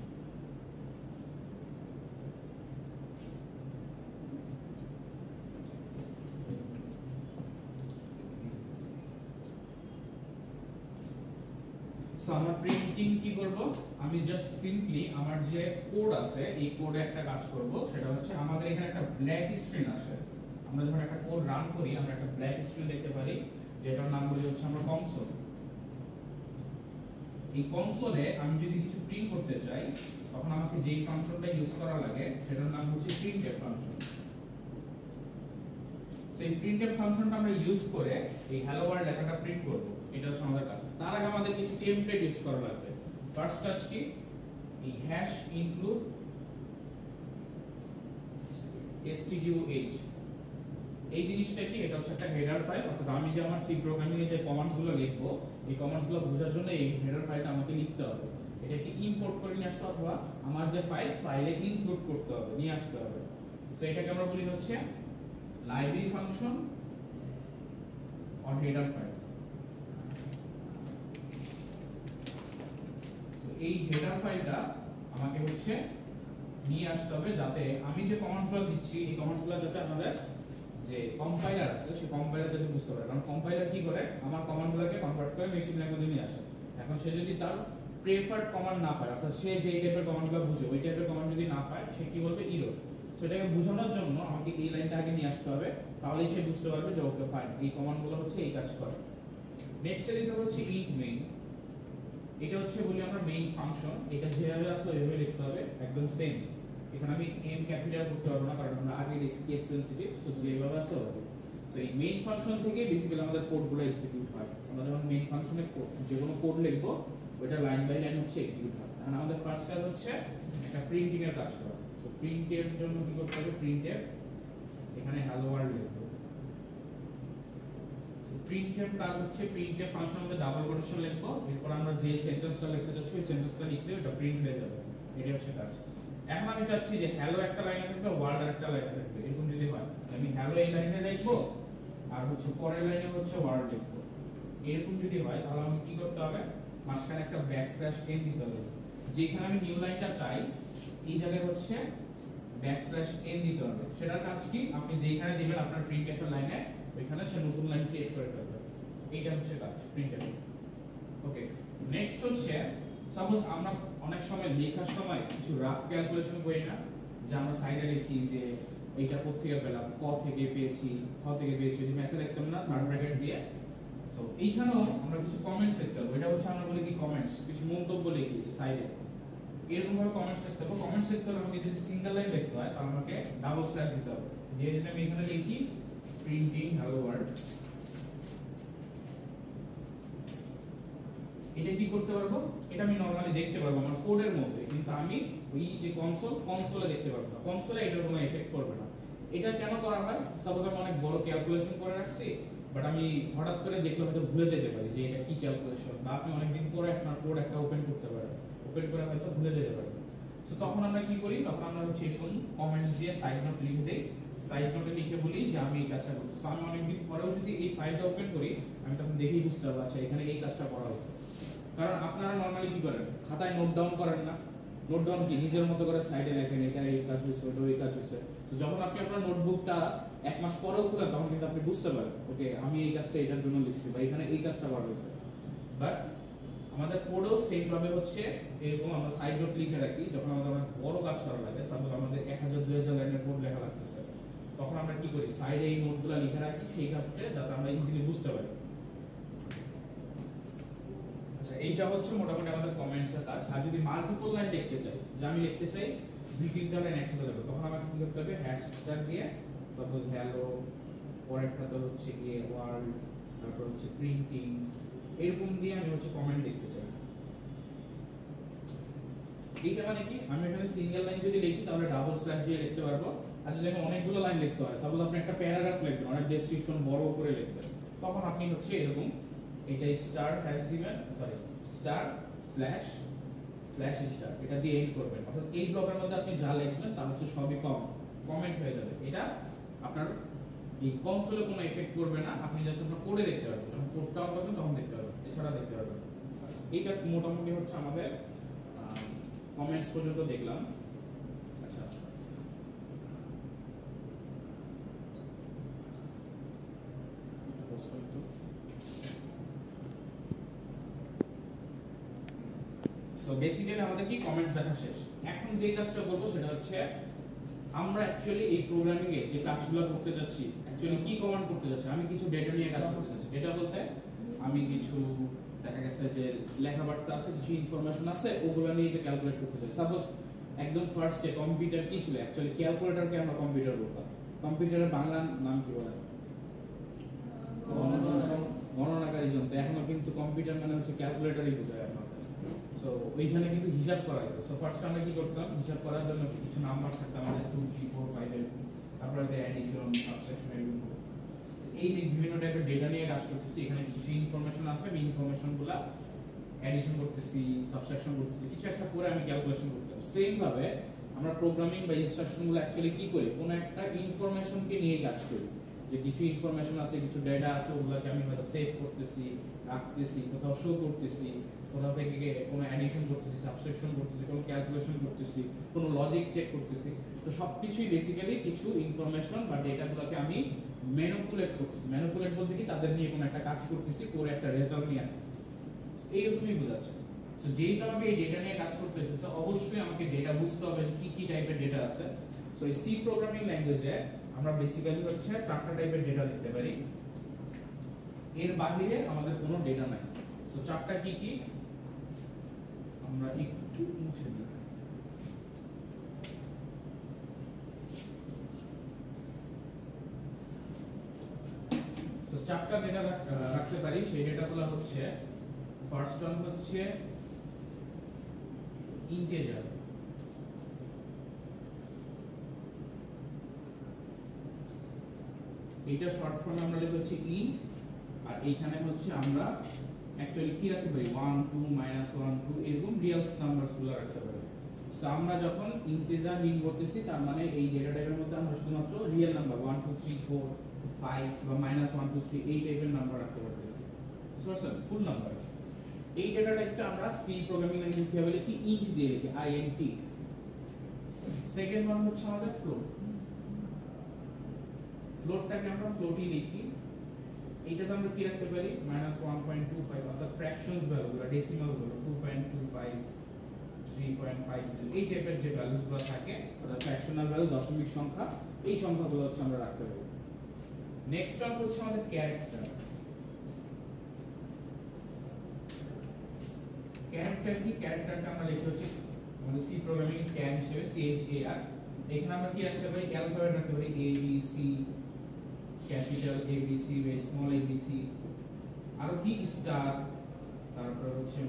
Speaker 2: সো আমরা প্রিন্টিং কি করব, আমি জাস্ট সিম্পলি আমার যে কোড আছে এই কোডে একটা কাজ করব, সেটা হচ্ছে আমাদের এখানে একটা ব্ল্যাক স্ক্রিন আসে। আমরা যখন একটা কোড রান করি আমরা একটা ব্ল্যাক স্ক্রিন দেখতে পারি, যেটার নাম বলি হচ্ছে আমরা কনসোল। এই কনসোলে আমি যদি কিছু প্রিন্ট করতে চাই তখন আমাকে যেই ফাংশনটা ইউজ করা লাগে সেটার নাম হচ্ছে প্রিন্টএফ ফাংশন। সো এই প্রিন্টএফ ফাংশনটা আমরা ইউজ করে এই হ্যালো ওয়ার্ল্ড লেখাটা প্রিন্ট করব, এটা হচ্ছে আমাদের কাজ। তার আগে আমাদের কিছু টেমপ্লেট ইউজ করা লাগবে। ফার্স্ট কাজ কি, এই হ্যাশ ইনক্লুড stguh, এই জিনিসটা কি, এটা হচ্ছে একটা হেডার ফাইল। অর্থাৎ আমি যে আমার সি প্রোগ্রামিং এ যে কমান্ডস গুলো লিখবো এই কমান্ডস গুলো বোঝার জন্য এই হেডার ফাইলটা আমাকে লিখতে হবে। এটাকে ইম্পোর্ট করে নিয়ে আসতে অথবা আমার যে ফাইলে ইনক্লুড করতে হবে, নিয়ে আসতে হবে। সো এটাকে আমরা বলি হচ্ছে library function or header file. So এই হেডার ফাইলটা আমাকে হচ্ছে নিয়ে আসতে হবে, যাতে আমি যে কমান্ডসগুলো দিচ্ছি এই কমান্ডসগুলো যাতে আমাদের যে কম্পাইলার আছে সেই কম্পাইলার যাতে বুঝতে পারে। কারণ কম্পাইলার কি করে, আমার কমান্ডগুলোকে কনভার্ট করে মেশিন ল্যাঙ্গুয়েজে নিয়ে আসে। এখন সে যদি তার প্রেফার্ড কমান্ড না পায়, অর্থাৎ সে যে টাইপের কমান্ডগুলো বুঝে ওই টাইপের কমান্ড যদি না পায়, সে কি বলবে, ইরর। সেটাকে বোঝানোর জন্য আমাকে এই লাইনটা আগে নিয়ে আসতে হবে, তাহলেই সে বুঝতে পারবে যে ওকে ফাইন এই কমান্ডগুলো হচ্ছে এই কাজ করে। নেক্সট দিতে হচ্ছে ইন্ট মেইন। এটা হচ্ছে বলি আমরা মেইন ফাংশন। এটা যেভাবে আছে ওইভাবে লিখতে হবে, একদম সেম। এখানে আমি এম ক্যাপিটাল করতে পারবো না, কারণ আমরা আগে দেখছি কেস সেনসিটিভ। সো যেভাবে আছে ওইভাবে। সো এই মেইন ফাংশন থেকে বেসিক্যালি আমাদের কোডগুলো এক্সিকিউট হয়। আমরা যখন মেইন ফাংশনে যে কোনো কোড লিখবো ওইটা লাইন বাই লাইন হচ্ছে এক্সিকিউট হয়। আর আমাদের ফার্স্ট কাজ হচ্ছে একটা প্রিন্টিং এর কাজ করা। সো প্রিন্টএফ এর জন্য কি করতে হবে, প্রিন্টএফ এখানে হ্যালো ওয়ার্ল্ড লিখবো। সো প্রিন্টএফ কাজ হচ্ছে প্রিন্টএফ ফাংশনের মধ্যে ডাবল কোটেশন লিখবো, এরপর আমরা যে সেন্টেন্সটা লিখতে চাচ্ছি ওই সেন্টেন্সটা লিখলে ওটা প্রিন্ট হয়ে যাবে। এটা হচ্ছে কাজ। এখন আমি চাচ্ছি যে হ্যালো একটা লাইনে থাকবে, ওয়ার্ল্ড আরেকটা লাইনে থাকবে। এরকম যদি হয় আমি হ্যালো এই লাইনে লিখবো আর হচ্ছে পরের লাইনে হচ্ছে ওয়ার্ল্ড লিখবো। এরকম যদি হয় তাহলে আমি কি করতে হবে, মাঝখানে একটা ব্যাকস্ল্যাশ এন দিতে হবে। যেখানে আমি নিউ লাইনটা চাই এই জায়গায় হচ্ছে ব্যাকস্ল্যাশ এন দিতে হবে। সেটার কাজ কি, আপনি যেখানে দিবেন আপনার প্রিন্টএফ এর লাইনে ওইখানে সে নতুন লাইন ক্রিয়েট করে ফেলবে। এইটা হচ্ছে কাজ প্রিন্টএফ। ওকে, নেক্সট হচ্ছে সাপোজ আমরা অনেক সময় লেখার সময় কিছু রাফ ক্যালকুলেশন করি না, যে আমরা সাইডে লিখি যে এইটা কোথা থেকে পেলাম, ক থেকে পেয়েছি, খ থেকে পেয়েছি, যে ম্যাথে লিখতাম না থার্ড ব্র্যাকেট দিয়ে। সো এইখানেও আমরা কিছু কমেন্টস লিখতে হবে। এটা হচ্ছে আমরা বলি কি কমেন্টস, কিছু মন্তব্য লিখি যে সাইডে। এরকম ভাবে কমেন্টস লিখতে হবে। কমেন্টস লিখতে হলে আমাকে যদি সিঙ্গেল লাইন লিখতে হয় তাহলে আমাকে ডাবল স্ল্যাশ দিতে হবে। দিয়ে যদি আমি এখানে লিখি প্রিন্টিং হ্যালো ওয়ার্ল্ড, এটা কি করতে পারবো, এটা আমি নরমালি দেখতে পারবো আমার কোডের মধ্যে, কিন্তু আমি ওই যে কনসোলে দেখতে পারবো না। কনসোলে এটার কোনো এফেক্ট করবে না। এটা কেন করা হয়, সাপোজ আমি অনেক বড় ক্যালকুলেশন করে রাখছি বাট আমি হঠাৎ করে দেখলে হয়তো ভুলে যেতে পারি যে এটা কি ক্যালকুলেশন, বা আপনি অনেকদিন পরে আপনার কোড একটা ওপেন করতে পারেন, ওপেন করে হয়তো ভুলে যেতে পারেন। সো তখন আমরা কি করি, তখন আমরা হচ্ছে এরকম কমেন্টস দিয়ে সাইড নোট লিখে দেই। সাইড নোটে লিখে বলি যে আমি এই কাজটা করছি। সো আমি অনেকদিন পরেও যদি এই ফাইলটা ওপেন করি আমি তখন দেখেই বুঝতে পারবো আচ্ছা এখানে এই কাজটা করা হয়েছে। কারণ আপনারা নরমালি কি করেন, খাতায় নোট ডাউন করেন না। নোট ডাউন কি নিজের মতো করে সাইডে লেখেন, এটা এই কাজ হয়েছে, ওটা ওই কাজ হয়েছে। তো যখন আপনি আপনার নোটবুকটা এক মাস পরেও খুলেন তখন কিন্তু আপনি বুঝতে পারেন ওকে আমি এই কাজটা এটার জন্য লিখছি বা এখানে এই কাজটা করা হয়েছে। বাট আমাদের কোডও সেম ভাবে হচ্ছে এরকম আমরা সাইড নোট লিখে রাখি। যখন আমাদের অনেক বড় কাজ করা লাগে, সাপোজ আমাদের 1000-2000 লাইনের কোড লেখা লাগতেছে, তখন আমরা কি করি, সাইডে এই নোটগুলো লিখে রাখি সেই ক্ষেত্রে যাতে আমরা ইজিলি বুঝতে পারি। আচ্ছা, এইটা হচ্ছে মোটামুটি আমাদের কমেন্টস এর কাজ। আর যদি মাল্টিপল লাইন লিখতে চাই, যে আমি লিখতে চাই 2-3টা লাইন একসাথে লিখব, তখন আমাকে কি করতে হবে, হ্যাশ স্টার দিয়ে সাপোজ হ্যালো, পরেরটাতে হচ্ছে গিয়ে ওয়ার্ল্ড, তারপর হচ্ছে প্রিন্টিং, এরকম দিয়ে আমি হচ্ছে কমেন্ট লিখতে চাই। এইটা মানে কি, আমি এখানে সিঙ্গেল লাইন যদি লিখি তাহলে ডাবল স্ল্যাশ দিয়ে লিখতে পারবো। আর যদি আমি অনেকগুলো লাইন লিখতে হয়, সাপোজ আপনি একটা প্যারাগ্রাফ লিখবেন, অনেক ডেসক্রিপশন বড় করে লিখবেন, তখন আপনি হচ্ছে এরকম এটা স্টার হ্যাশ দিবেন, sorry star slash slash star, এটা দিয়ে এন্ড করবেন। অর্থাৎ এই ব্লকের মধ্যে আপনি যা লিখবেন তা হচ্ছে সবই কমেন্ট হয়ে যাবে। এটা আপনার এই কনসোলে কোনো এফেক্ট করবে না, আপনি জাস্ট আপনার কোডে দেখতে পারবেন, যখন কোডটা অন করবেন তখন দেখতে পারবেন, এছাড়া দেখতে পারবেন। এইটা মোটামুটি হচ্ছে আমাদের কমেন্টস পর্যন্ত দেখলাম। আচ্ছা, সো বেসিক্যালি আমাদের কি কমেন্টস দেখা শেষ। এখন যে কাজটা করব সেটা হচ্ছে আমরা অ্যাকচুয়ালি এই প্রোগ্রামিং এ যে কাজগুলো করতে যাচ্ছি অ্যাকচুয়ালি কি কমান্ড করতে যাচ্ছি, আমি কিছু ডেটা নিয়ে কাজ করতে যাচ্ছি। ডেটা বলতে আমি কিছু দেখা গেছে যে লেখাবার্তা আছে, কিছু ইনফরমেশন আছে, ওগুলো নিয়ে এটা ক্যালকুলেট করতে যাচ্ছি। সাপোজ একদম ফার্স্টে কম্পিউটার কি ছিল, অ্যাকচুয়ালি ক্যালকুলেটরকে আমরা কম্পিউটার বলতাম। কম্পিউটারের বাংলা নাম কি বলে? গণনাকারী যন্ত্র। এখনো কিন্তু কম্পিউটার মানে হচ্ছে ক্যালকুলেটরই বোঝায় আমরা। সো ওইখানে কিন্তু হিসাব করা হতো। সো ফার্স্ট আমরা কি করতাম, হিসাব করার জন্য কিছু নাম্বার থাকতো আমাদের 2 3 4 5 এর, তারপরে এডিশন, সাবট্রাকশন এগুলো। এই যে বিভিন্ন টাইপের ডেটা নিয়ে কাজ করতেছি, এখানে কিছু ইনফরমেশন আছে, আমি ইনফরমেশনগুলো এডিশন করতেছি, সাবট্রাকশন করতেছি, কিছু একটা করে আমি ক্যালকুলেশন করতাম। সেম ভাবে আমরা প্রোগ্রামিং বা ইনস্ট্রাকশনগুলো অ্যাকচুয়ালি কি করি, কোন একটা ইনফরমেশনকে নিয়ে কাজ করি। যে কিছু ইনফরমেশন আছে, কিছু ডেটা আছে, ওগুলোকে আমি হয়তো সেভ করতেছি, রাখতেছি, কোথাও শো করতেছি, কোথাও থেকে কোনো অ্যাডিশন করতেছি, সাবট্রাকশন করতেছি, কোনো ক্যালকুলেশন করতেছি, কোনো লজিক চেক করতেছি। তো সবকিছুই বেসিক্যালি কিছু ইনফরমেশন বা ডেটাগুলোকে আমি ম্যানিপুলেট করতেছি। ম্যানিপুলেট বলতে কি, তাদের নিয়ে কোনো একটা কাজ করতেছি, করে একটা রেজাল্ট নিয়ে আসতেছি, এইরকমই বোঝাচ্ছে। সো যেহেতু আমাকে এই ডেটা নিয়ে কাজ করতে হচ্ছে, অবশ্যই আমাকে ডেটা বুঝতে হবে যে কি কি টাইপের ডেটা আছে। সো এই সি প্রোগ্রামিং ল্যাঙ্গুয়েজে আমরা বেসিক্যালি হচ্ছে 4টা টাইপের ডেটা লিখতে পারি, এর বাইরে আমাদের কোনো ডেটা নাই। সো 4টা কি কি আমরা একটু মুছে দিই। সো 4টা ডেটা রাখতে পারি, সেই ডেটাগুলো হচ্ছে ফার্স্ট ওয়ান হচ্ছে ইন্টিজার। এটা শর্ট ফর্মে আমরা লিখি হচ্ছে ইন্ট, আর এইখানে হচ্ছে আমরা অ্যাকচুয়ালি কি রাখতে পারি 1 2 -1 2 এরকম রিয়েল নাম্বারস গুলো রাখতে পারি। সো আমরা যখন ইন্টিজার মিন করতেছি, তার মানে এই ডেটা টাইপের মধ্যে আমরা শুধুমাত্র রিয়েল নাম্বার 1 2 3 4 5 বা -1 2 3 এই টাইপের নাম্বার রাখতে পারতেছি। So full number. এই ডেটা টাইপটা আমরা সি প্রোগ্রামিং ল্যাঙ্গুয়েজে কিভাবে লিখি, ইন্ট দিয়ে লিখি, int। সেকেন্ড ওয়ান হচ্ছে আমাদের ফ্লোট। ফ্লোটটাকে আমরা ফ্লোটই লিখি। এইটাতে আমরা কি রাখতে পারি -1.25, অর্থাৎ ফ্র্যাকশনস ভ্যালুগুলো, ডেসিমালস ভ্যালু 2.25 3.50 এই টাইপের যে ভ্যালুসগুলো থাকে, অর্থাৎ ফ্র্যাকশনাল ভ্যালু, দশমিক সংখ্যা, এই সংখ্যাগুলো হচ্ছে আমরা রাখতে পারি। নেক্সট ওয়ান হচ্ছে আমাদের ক্যারেক্টার। ক্যারেক্টার কি, ক্যারেক্টারটা আমরা লিখি হচ্ছে আমাদের সি প্রোগ্রামিং ক্যার হিসেবে CHAR। এখানে আমরা কি রাখতে পারি, অ্যালফাবেট রাখতে পারি A B C, capital A B C, small a b c, আর কি স্টার, তারপর হচ্ছে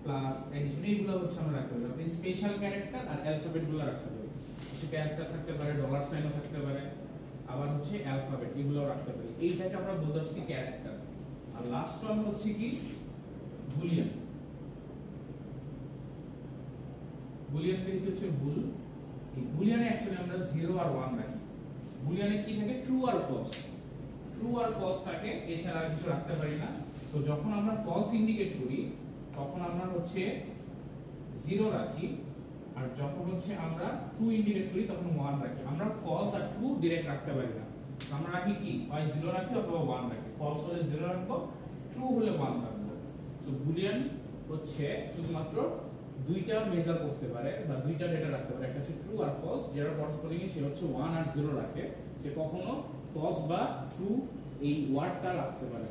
Speaker 2: প্লাস, এডিশন, এইগুলো হচ্ছে আমরা রাখতে পারি। আপনি স্পেশাল ক্যারেক্টার আর অ্যালফাবেট গুলো রাখতে পারি। কিছু ক্যারেক্টার থাকতে পারে, ডলার সাইনও থাকতে পারে, আবার হচ্ছে অ্যালফাবেট, এগুলো রাখতে পারি। এইটাকে আমরা বলছি ক্যারেক্টার। আর লাস্ট ওয়ান হচ্ছে কি বুলিয়ান। বুলিয়ান কি হচ্ছে ভুল। এই বুলিয়ানে অ্যাকচুয়ালি আমরা 0 আর 1 রাখি। বুলিয়ানে কি থাকে, ট্রু আর ফলস। ট্রু আর ফলস থাকে, এছাড়া কিছু রাখতে পারি না। সো যখন আমরা ফলস ইন্ডিকেট করি তখন আমরা হচ্ছে 0 রাখি, আর যখন হচ্ছে আমরা ট্রু ইন্ডিকেট করি তখন 1 রাখি। আমরা ফলস আর ট্রু ডাইরেক্ট রাখতে পারি না। আমরা রাখি কি, হয় 0 রাখি অথবা 1 রাখি। ফলস হলে 0 রাখবো, ট্রু হলে 1 রাখবো। সো বুলিয়ান হচ্ছে শুধুমাত্র দুইটা মেজার করতে পারে বা দুইটা ডেটা রাখতে পারে, একটা হচ্ছে ট্রু আর ফলস। যারা করসপন্ডিং সে হচ্ছে 1 আর 0 রাখে, সে কখনো ফলস বা ট্রু এই ওয়ার্ডটা রাখতে পারে।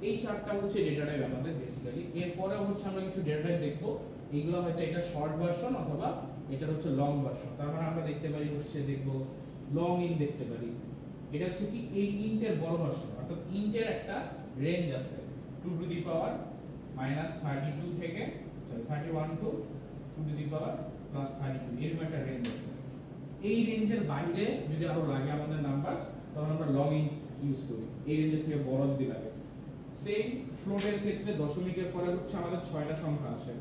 Speaker 2: এই 4টা হচ্ছে ডেটা টাইপ আমাদের বেসিক্যালি। এরপরে হচ্ছে আমরা কিছু ডেটা টাইপ দেখবো, এইগুলো হয়তো এটা শর্ট ভার্সন অথবা এটা হচ্ছে লং ভার্সন। তারপর আমরা দেখতে পারি হচ্ছে দেখবো লং ইন্ট দেখতে পারি। এটা হচ্ছে কি এই ইন্টের বড় ভার্সন, অর্থাৎ ইন্টের একটা রেঞ্জ আছে 2 টু দি পাওয়ার -32 থেকে 31 টু 2 টু দি পাওয়ার +32, এরকম একটা রেঞ্জ আছে। এই রেঞ্জের বাইরে যদি আরো লাগে আমাদের নাম্বার, তখন আমরা লং ইন্ট ইউজ করি। এই রেঞ্জের থেকে বড় যদি লাগে। সেম ফ্লোটের ক্ষেত্রে দশমিকের পরে হচ্ছে আমাদের 6টা সংখ্যা আসে।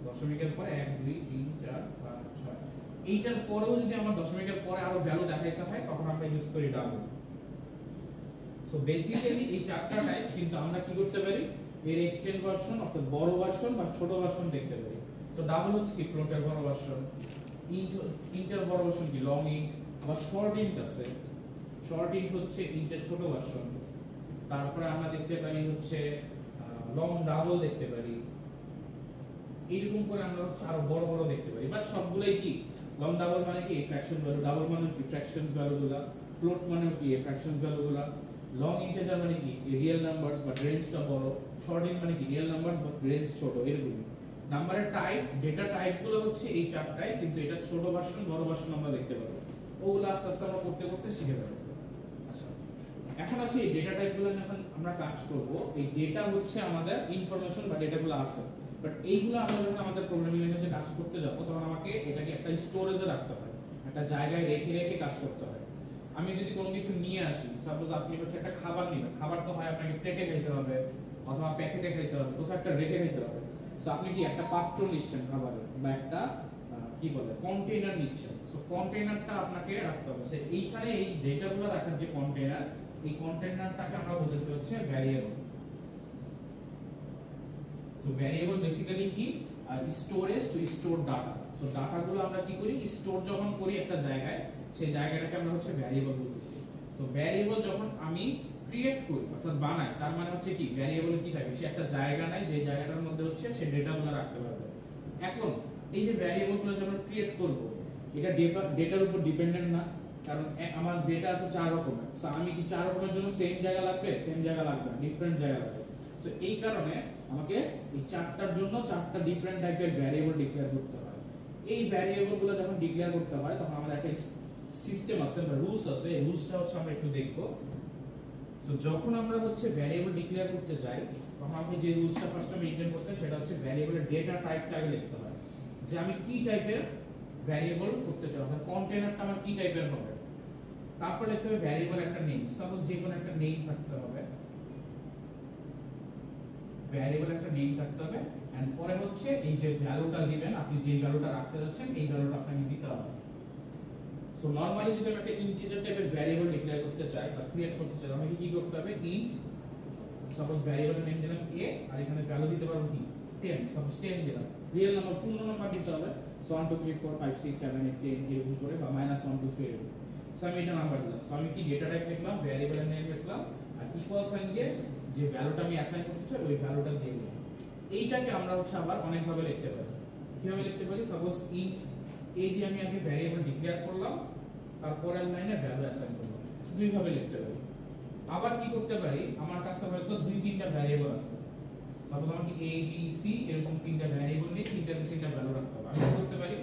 Speaker 2: দশমিকের পরে 1 2 3 4 5 6। এইটার পরেও যদি আমার দশমিকের পরে আরো ভ্যালু দেখাইতে হয় তখন আমরা ইউজ করি ডাবল। সো বেসিক্যালি এই 4টা টাইপ কিন্তু আমরা কি করতে পারি, এর এক্সটেন্ড ভার্সন অর্থাৎ বড় ভার্সন বা ছোট ভার্সন দেখতে পারি। সো ডাবল হচ্ছে কি ফ্লোটের বড় ভার্সন, ইন্টের বড় ভার্সন কি লং ইন্ট, বা শর্ট ইন্ট আছে। শর্ট ইন্ট হচ্ছে ইন্টের ছোট ভার্সন। তারপরে আমরা দেখতে পারি হচ্ছে লং ডাবল দেখতে পারি। এইরকম করে আমরা হচ্ছে আরো বড় বড় দেখতে পারি, বাট সবগুলাই কি লং ডাবল মানে কি ফ্র্যাকশন ভ্যালু, ডাবল মানে কি ফ্র্যাকশনস ভ্যালুগুলো, ফ্লোট মানে কি ফ্র্যাকশনস ভ্যালুগুলো, লং ইন্টিজার মানে কি রিয়েল নাম্বারস বাট রেঞ্জটা বড়, শর্ট ইন্ট মানে কি রিয়েল নাম্বারস বাট রেঞ্জ ছোট, এরকম। নাম্বারের টাইপ, ডেটা টাইপগুলো হচ্ছে এই চারটায়, কিন্তু এটা ছোট ভার্সন বড় ভার্সন আমরা দেখতে পাবো, ওগুলো আস্তে আস্তে আমরা করতে করতে শিখে যাবো। আচ্ছা, এখন আসি এই ডেটা টাইপগুলো নিয়ে এখন আমরা কাজ করব। এই ডেটা হচ্ছে আমাদের ইনফরমেশন বা ডেটাগুলো আছে, বাট এইগুলো আমরা যখন আমাদের প্রোগ্রামিং ল্যাঙ্গুয়েজে কাজ করতে যাব তখন আমাকে এটাকে একটা স্টোরেজে রাখতে হয়, একটা জায়গায় রেখে রেখে কাজ করতে হয়। আমি যদি কোনো কিছু নিয়ে আসি, সাপোজ আপনি হচ্ছে একটা খাবার নেবেন, খাবার তো হয় আপনাকে প্লেটে খেতে হবে অথবা প্যাকেটে খেতে হবে, কোথাও একটা রেখে খেতে হবে। সো আপনি কি একটা পাত্র নিচ্ছেন খাবারের বা একটা কি বলে কন্টেইনার নিচ্ছেন, সো কন্টেইনারটা আপনাকে রাখতে হবে। সো এইখানে এই ডেটাগুলো রাখার যে কন্টেইনার, এই কন্টেইনারটাকে আমরা বলতেছি হচ্ছে ভ্যারিয়েবল। সো ভ্যারিয়েবল বেসিক্যালি কি storage two store data. So ডাটাগুলো আমরা কি করি স্টোর যখন করি একটা জায়গায়, সেই জায়গাটাকে আমরা হচ্ছে ভ্যারিয়েবল বলতেছি। সো ভ্যারিয়েবল যখন আমি ক্রিয়েট করি অর্থাৎ বানাই, তার মানে হচ্ছে কি ভ্যারিয়েবল কি থাকে, সে একটা জায়গা নাই যে জায়গাটার মধ্যে হচ্ছে সে ডেটাগুলো রাখতে পারবে। এখন এই যে ভ্যারিয়েবলগুলো যখন ক্রিয়েট করব, এটা ডেটার উপর ডিপেন্ডেন্ট না, কারণ আমার ডেটা আছে 4 রকমের। সো আমি কি 4 রকমের জন্য সেম জায়গা লাগবে, সেম জায়গা লাগবে না, ডিফারেন্ট জায়গা লাগবে। সো এই কারণে আমাকে এই 4টার জন্য 4টা ডিফারেন্ট টাইপের ভ্যারিয়েবল ডিক্লেয়ার করতে হয়। এই ভ্যারিয়েবলগুলো যখন ডিক্লেয়ার করতে হয় তখন আমাদের একটা সিস্টেম আছে বা রুলস আছে, এই রুলসটা হচ্ছে আমরা একটু দেখব। সো যখন আমরা হচ্ছে ভ্যারিয়েবল ডিক্লেয়ার করতে যাই তখন আমি যে রুলসটা ফার্স্টে মেইনটেইন করতে হয় সেটা হচ্ছে ভ্যারিয়েবলের ডেটা টাইপটা আগে লিখতে হয়, যে আমি কি টাইপের ভ্যারিয়েবল করতে চাই, অর্থাৎ কন্টেইনারটা আমার কি টাইপের হবে। তারপর লিখতে হবে ভ্যারিয়েবল একটা নেম, সাপোজ যে কোনো একটা নেম থাকতে হবে, ভ্যারিয়েবল একটা নেম থাকতে হবে। এন্ড পরে হচ্ছে এই যে ভ্যালুটা দিবেন, আপনি যে ভ্যালুটা রাখতে যাচ্ছেন এই ভ্যালুটা আপনাকে দিতে হবে। সো নরমালি যদি আমি একটা ইন্টিজার টাইপের ভ্যারিয়েবল ডিক্লেয়ার করতে চাই বা ক্রিয়েট করতে চাই, আমাকে কি করতে হবে ইন্ট, সাপোজ ভ্যারিয়েবলের নেম দিলাম a, আর এখানে ভ্যালু দিতে পারবো কি 10, সাপোজ 10 দিলাম, রিয়েল নাম্বার পূর্ণ নাম্বার দিতে হবে। সো 1 2 3 4 5 6 7 8 10 এরকম করে, বা -1 2 3 এরকম। সো আমি এটা নাম্বার দিলাম। সো আমি কি ডেটা টাইপ লিখলাম, ভ্যারিয়েবলের নেম লিখলাম, আর ইকুয়াল সাইন দিয়ে যে ভ্যালুটা আমি অ্যাসাইন করতে চাই ওই ভ্যালুটা দিয়ে দিলাম। এইটাকে আমরা হচ্ছে আবার অনেক ভাবে লিখতে পারি। কিভাবে লিখতে পারি, সাপোজ ইন্ট a দিয়ে আমি আগে ভ্যারিয়েবল ডিক্লেয়ার করলাম, তারপরের লাইনে ভ্যালু অ্যাসাইন করলাম, দুই ভাবে লিখতে পারি। আবার কি করতে পারি, আমার কাছে হয়তো 2-3টা ভ্যারিয়েবল আছে, সাপোজ আমাকে a b c এরকম 3টা ভ্যারিয়েবল নিয়ে 3টা ভ্যালু রাখতে হবে। আমি কি করতে পারি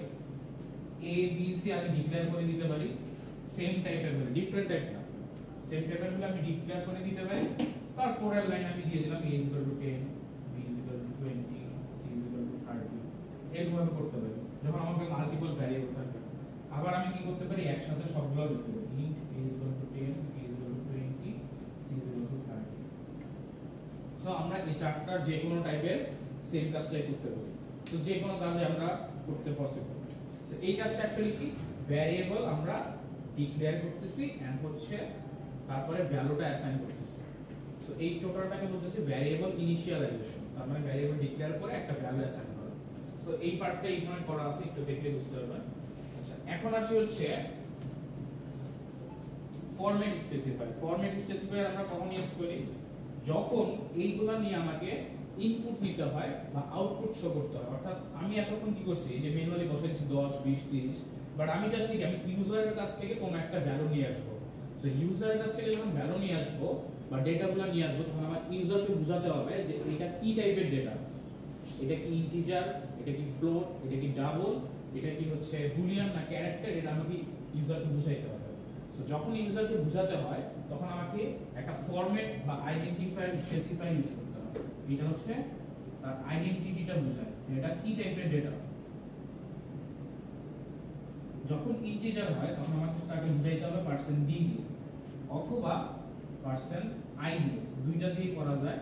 Speaker 2: a b c আগে ডিক্লেয়ার করে দিতে পারি, সেম টাইপের হলে, ডিফারেন্ট টাইপ না, সেম টাইপের হলে আমি ডিক্লেয়ার করে দিতে পারি। তারপরের লাইন আমি দিয়ে দিলাম a 10 b 20 c 30, এরকম ভাবে করতে পারি যখন আমাকে মাল্টিপল ভ্যারিয়েবল থাকবে। আবার আমি কি করতে পারি একসাথে সবগুলো লিখতে পারি, int a 10 b 20 c 30। So আমরা এই চারটার যে কোনো টাইপের সেম কাজটাই করতে পারি। সো যে কোনো কাজে আমরা করতে পসিবল। সো এই কাজটা অ্যাকচুয়ালি কি ভ্যারিয়েবল আমরা ডিক্লেয়ার করতেছি এন্ড হচ্ছে তারপরে ভ্যালুটা অ্যাসাইন করতেছি। সো এই টোটালটাকে বলতেছি ভ্যারিয়েবল ইনিশিয়ালাইজেশন, তার মানে ভ্যারিয়েবল ডিক্লেয়ার করে একটা ভ্যালু অ্যাসাইন করা। সো এই পার্টটা এখানে করা আছে, একটু দেখলে বুঝতে পারবেন। আচ্ছা, এখন আসি হচ্ছে ফরম্যাট স্পেসিফাই। ফরম্যাট স্পেসিফায়ার আমরা কখন ইউজ করি, যখন এইগুলা নিয়ে আমাকে ইনপুট নিতে হয় বা আউটপুট শো করতে হয়। অর্থাৎ আমি এতক্ষণ কি করছি যে ম্যানুয়ালি বসাইছি 10 20 30, বাট আমি চাচ্ছি কি আমি ইউজারের কাছ থেকে কোনো একটা ভ্যালু নিয়ে আসবো। সো ইউজারের কাছ থেকে যখন ভ্যালু নিয়ে আসবো বা ডেটাগুলো নিয়ে আসবো, তখন আমার ইউজারকে বোঝাতে হবে যে এটা কি টাইপের ডেটা, এটা কি ইন্টিজার, এটা কি ফ্লোট, এটা কি ডাবল, এটা কি হচ্ছে বুলিয়ান না ক্যারেক্টার, এটা আমাকে ইউজারকে বুঝাইতে হবে। সো যখন ইউজারকে বোঝাতে হয় তখন আমাকে একটা ফরম্যাট বা আইডেন্টিফায়ার স্পেসিফাই ইউজ করতে হবে। এটা হচ্ছে তার আইডেন্টিটিটা বোঝায় যে এটা কি টাইপের ডেটা। যখন ইন্টিজার হয় তখন আমাকে তাকে বুঝাইতে হবে পার্সেন্ট d দিয়ে অথবা পার্সেন্ট i দিয়ে, দুইটা দিয়ে করা যায়।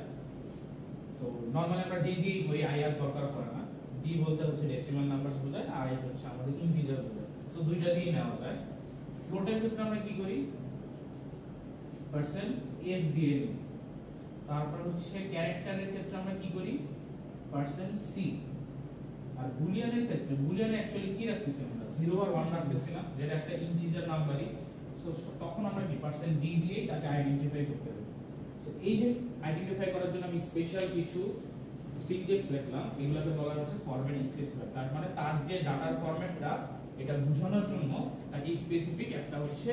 Speaker 2: সো নরমালি আমরা d দিয়েই করি, i আর দরকার পড়ে না। d বলতে হচ্ছে ডেসিমাল নাম্বারস বোঝায়, আর i হচ্ছে আমাদের ইন্টিজার বোঝায়। সো দুইটা দিয়ে নেওয়া যায়। ফ্লোটের ক্ষেত্রে আমরা কি করি, পার্সেন্ট f দিয়ে দিই। তারপর হচ্ছে ক্যারেক্টারের ক্ষেত্রে আমরা কি করি, পার্সেন্ট c। আর বুলিয়ানের ক্ষেত্রে, বুলিয়ানে অ্যাকচুয়ালি কি রাখতেছি আমরা 0 আর 1 রাখতেছি না, যেটা একটা ইন্টিজার নাম্বারই। সো তখন আমরা কি পার্সেন্ট d দিয়ে তাকে আইডেন্টিফাই করতে হবে। সো এই যে আইডেন্টিফাই করার জন্য আমি স্পেশাল কিছু সিনট্যাক্স লিখলাম, এগুলোকে বলা হচ্ছে ফরম্যাট স্পেসিফায়ার। তার মানে তার যে ডাটার ফরম্যাটটা এটা বোঝানোর জন্য তাকে স্পেসিফিক একটা হচ্ছে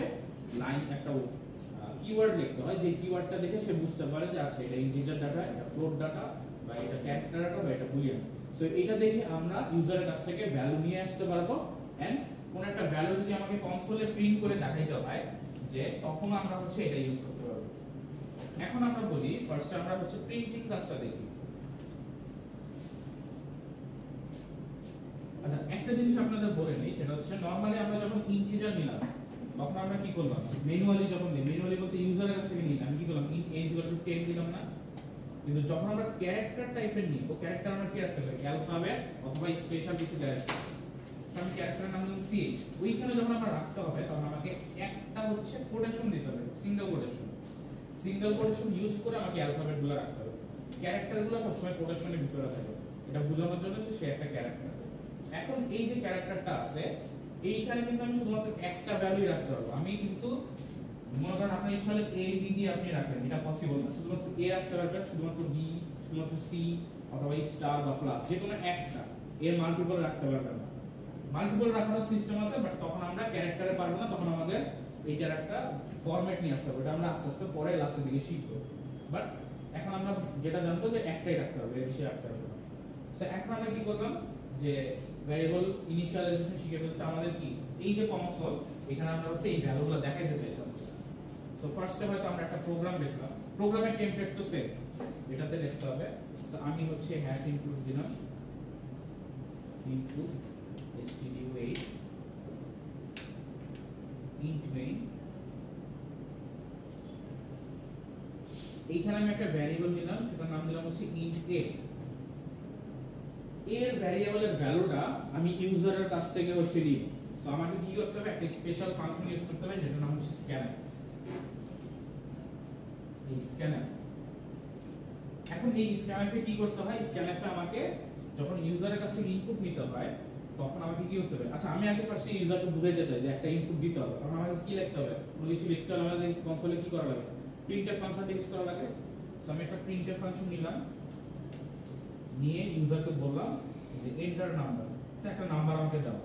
Speaker 2: লাইন, একটা কিওয়ার্ড লিখতে হয়, যে কিওয়ার্ডটা দেখে সে বুঝতে পারে যে আচ্ছা এটা ইন্টিজার ডাটা, এটা ফ্লোট ডাটা, বা এটা ক্যারেক্টার ডাটা, বা এটা বুলিয়ান। সো এটা দেখে আমরা ইউজারের কাছ থেকে ভ্যালু নিয়ে আসতে পারবো, এন্ড কোন একটা ভ্যালু যদি আমাকে কনসোলে প্রিন্ট করে দেখাইতে হয় যে তখন আমরা হচ্ছে এটা ইউজ করতে পারবো। এখন আমরা বলি ফার্স্ট আমরা হচ্ছে প্রিন্টিং কাজটা দেখি। আচ্ছা একটা জিনিস আপনাদের বলে নেই, সেটা হচ্ছে নরমালি আমরা যখন ইন্টিজার নিলাম তখন আমরা কি করলাম, ম্যানুয়ালি যখন দিই, ম্যানুয়ালি বলতে ইউজারের কাছ থেকে নিলাম, কি করলাম ইন্ট a = 10 দিলাম না। কিন্তু যখন আমরা ক্যারেক্টার টাইপের নিব, ক্যারেক্টার আমরা কি রাখতে পারি, অ্যালফাবেট অথবা স্পেশাল কিছু ক্যারেক্টার। আমি ক্যারেক্টারের নাম দিলাম ch, ওইখানে যখন আমরা রাখতে হবে তখন আমাকে একটা হচ্ছে কোটেশন দিতে হবে, single quotation. Single quotation use করে আমাকে অ্যালফাবেটগুলো রাখতে হবে, ক্যারেক্টারগুলো সবসময় কোটেশনের ভিতরে থাকবে, এটা বোঝানোর জন্য সে একটা ক্যারেক্টার। এখন এই যে ক্যারেক্টারটা আছে এইখানে কিন্তু আমি শুধুমাত্র একটা ভ্যালু রাখতে পারবো। আমি কিন্তু মনে করেন আপনার ইচ্ছা হলে a b দিয়ে আপনি রাখেন, এটা পসিবল না। শুধুমাত্র a রাখতে পারবেন, শুধুমাত্র b, শুধুমাত্র c অথবা স্টার বা প্লাস, যে কোনো একটা। এর মাল্টিপল রাখতে পারবেন না। মাল্টিপল রাখার সিস্টেম আছে, বাট তখন আমরা ক্যারেক্টারে পারবো না, তখন আমাদের এইটার একটা ফরম্যাট নিয়ে আসতে হবে। এটা আমরা আস্তে আস্তে পরে লাস্টের দিকে শিখবো। বাট এখন আমরা যেটা জানবো যে একটাই রাখতে হবে, এর বেশি রাখতে হবে না। সো এখন আমরা কি করলাম যে ভ্যারিয়েবল ইনিশিয়ালাইজেশন শিখে ফেলছে আমাদের কি এই যে কনসোল, এখানে আমরা হচ্ছে এই ভ্যালুগুলো দেখাইতে চাই সাপোজ। সো ফার্স্ট স্টেপ হয়তো আমরা একটা প্রোগ্রাম লিখলাম, প্রোগ্রামের টেমপ্লেট তো সেম, এটাতে লিখতে হবে। সো আমি হচ্ছে হ্যাশ ইনক্লুড দিলাম, ইনক্লুড std8 int main। এইখানে আমি একটা ভ্যারিয়েবল নিলাম, সেটার নাম দিলাম হচ্ছে int a। এর ভ্যারিয়েবলের ভ্যালুটা আমি ইউজারের কাছ থেকে হচ্ছে নিব। সো আমাকে কি করতে হবে, একটা স্পেশাল ফাংশন ইউজ করতে হবে যেটার নাম হচ্ছে scanf। এই scanf, এখন এই scanf এ কি করতে হয়, scanf এ আমাকে যখন ইউজারের কাছ থেকে ইনপুট নিতে হয় তখন আমাকে কি করতে হবে, আচ্ছা আমি আগে ফার্স্টে ইউজারকে বুঝাইতে চাই যে একটা ইনপুট দিতে হবে, তখন আমাকে কি লিখতে হবে, কোনো কিছু লিখতে হলে আমাদের কনসোলে কি করা লাগে, printf ফাংশন ইউজ করা লাগে। সো আমি একটা printf ফাংশন নিলাম, নিয়ে ইউজারকে বললাম যে এন্টার নাম্বার, আচ্ছা একটা নাম্বার আমাকে দাও,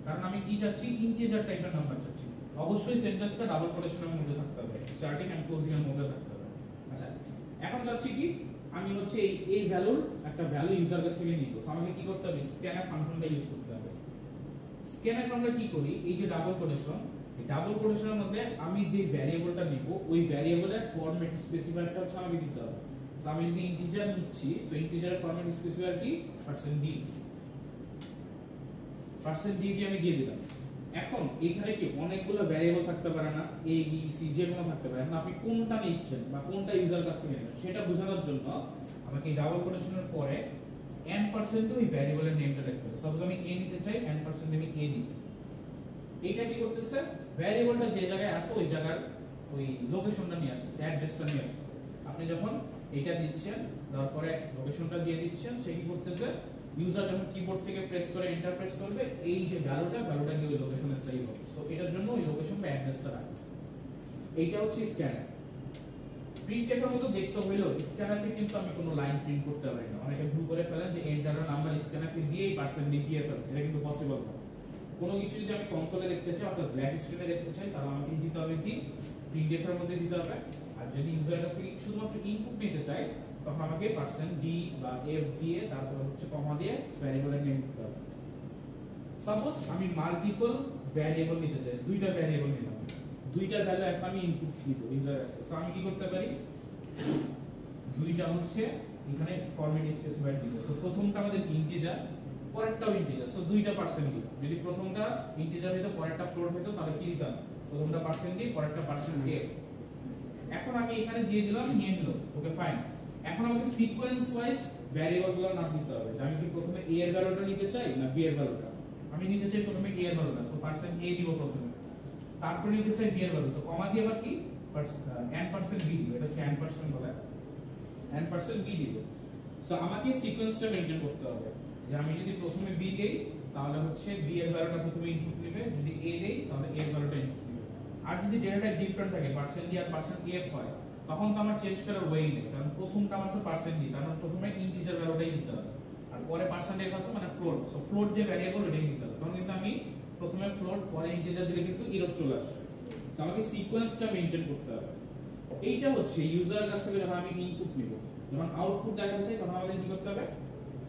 Speaker 2: কারণ আমি কি চাচ্ছি, ইন্টিজার টাইপের নাম্বার চাচ্ছি। অবশ্যই সেন্টেন্সটা ডাবল কোটেশনের মধ্যে থাকতে হবে, স্টার্টিং এন্ড ক্লোজিং এর মধ্যে থাকতে হবে। আচ্ছা এখন চাচ্ছি কি, আমি হচ্ছে এই ভ্যালুর একটা ভ্যালু ইউজার কাছ থেকে নিব। সো আমাকে কি করতে হবে, স্ক্যানফ ফাংশনটা ইউজ করতে হবে। স্ক্যানফ আমরা কি করি, এই যে ডাবল কোটেশন, এই ডাবল কোটেশনের মধ্যে আমি যে ভ্যারিয়েবলটা নিব ওই ভ্যারিয়েবলের ফরম্যাট স্পেসিফায়ারটা হচ্ছে আমাকে দিতে হবে। সো আমি যদি ইন্টিজার নিচ্ছি, সো ইন্টিজারের ফরম্যাট স্পেসিফায়ার কি %d, %d দিয়ে আমি দিয়ে দিলাম। এখন এখানে কি অনেকগুলো ভ্যারিয়েবল থাকতে পারে না, a b c যে কোনো থাকতে পারে। এখন আপনি কোনটা নিচ্ছেন বা কোনটা ইউজার কাছ থেকে নেবেন সেটা বোঝানোর জন্য আমাকে এই ডাবল কোটেশনের পরে n% ওই ভ্যারিয়েবলের নেমটা লিখতে হবে। সাপোজ আমি a নিতে চাই, n% আমি a দিই। এইটা কি করতেছে, ভ্যারিয়েবলটা যে জায়গায় আছে ওই জায়গার ওই লোকেশনটা নিয়ে আসছে, অ্যাড্রেসটা নিয়ে আসছে। আপনি যখন এটা দিচ্ছেন, তারপরে লোকেশনটা দিয়ে দিচ্ছেন, সে কি করতেছে, ইউজার যখন কিবোর্ড থেকে প্রেস করে এন্টার প্রেস করবে, এই যে ভ্যালুটা গিয়ে ওই লোকেশনে সেভ হবে। সো এটার জন্য ওই লোকেশন বা অ্যাড্রেসটা রাখছে। এইটা হচ্ছে স্ক্যানফ। প্রিন্টফ এর মতো দেখতে হইলো স্ক্যানফে কিন্তু আমি কোনো লাইন প্রিন্ট করতে পারি না। অনেকে ভুল করে ফেলেন যে এন্টারের নাম্বার স্ক্যানফে দিয়েই % দিয়ে ফেলেন, এটা কিন্তু পসিবল না। কোনো কিছু যদি আমি কনসোলে দেখতে চাই অর্থাৎ ব্ল্যাক স্ক্রিনে দেখতে চাই, তাহলে আমাকে দিতে হবে কি, প্রিন্টফ এর মধ্যে দিতে হবে। আর যদি ইউজারের কাছে শুধুমাত্র ইনপুট নিতে চাই তখন আমাকে %d বা f দিয়ে তারপর হচ্ছে কমা দিয়ে ভ্যারিয়েবলের নেম দিতে হবে। সাপোজ আমি মাল্টিপল ভ্যারিয়েবল নিতে চাই, দুইটা ভ্যারিয়েবল নিলাম, দুইটা ভ্যালু এখন আমি ইনপুট দিব ইউজারের কাছে। সো আমি কি করতে পারি, দুইটা হচ্ছে এখানে ফরম্যাট স্পেসিফায়ার দিব। সো প্রথমটা আমাদের ইন্টিজার, পরেরটাও ইন্টিজার। সো দুইটা % দিব। যদি প্রথমটা ইন্টিজার হতো পরেরটা ফ্লোট হতো তাহলে কি দিতাম, প্রথমটা %d পরেরটা %f। এখন আমি এখানে দিয়ে দিলাম, নিয়ে নিল, ওকে ফাইন। এখন আমাকে সিকোয়েন্স ওয়াইজ ভ্যারিয়েবলগুলোর নাম দিতে হবে যে আমি কি প্রথমে a এর ভ্যালুটা নিতে চাই না b এর ভ্যালুটা। আমি নিতে চাই প্রথমে a এর ভ্যালুটা, সো %a দিব প্রথমে। তারপর নিতে চাই b এর ভ্যালু, সো কমা দিয়ে আবার কি n% b দিব, এটা হচ্ছে n% বলে, n% b দিব। সো আমাকে সিকোয়েন্সটা মেইনটেইন করতে হবে যে আমি যদি প্রথমে b দেই তাহলে হচ্ছে b এর ভ্যালুটা প্রথমে ইনপুট নেবে, যদি a দেই তাহলে a এর ভ্যালুটা ইনপুট নেবে। আর যদি ডেটাটা ডিফারেন্ট থাকে %d আর %f হয় তখন তো আমার চেঞ্জ করার ওয়ে নেই, কারণ প্রথমটা আমার পার্সেন্ট ডি, তার মানে প্রথমে ইন্টিজার ভ্যালুটাই দিতে হবে আর পরে পার্সেন্টেজ আছে মানে ফ্লোট। সো ফ্লোট যে ভ্যারিয়েবল ওটাই দিতে হবে। তখন কিন্তু আমি প্রথমে ফ্লোট পরে ইন্টিজার দিলে কিন্তু এরর চলে আসবে। সো আমাকে সিকোয়েন্সটা মেইনটেইন করতে হবে। এইটা হচ্ছে ইউজারের কাছ থেকে যখন আমি ইনপুট নিব, যখন আউটপুট দেখাতে চাই তখন আমাদের কি করতে হবে,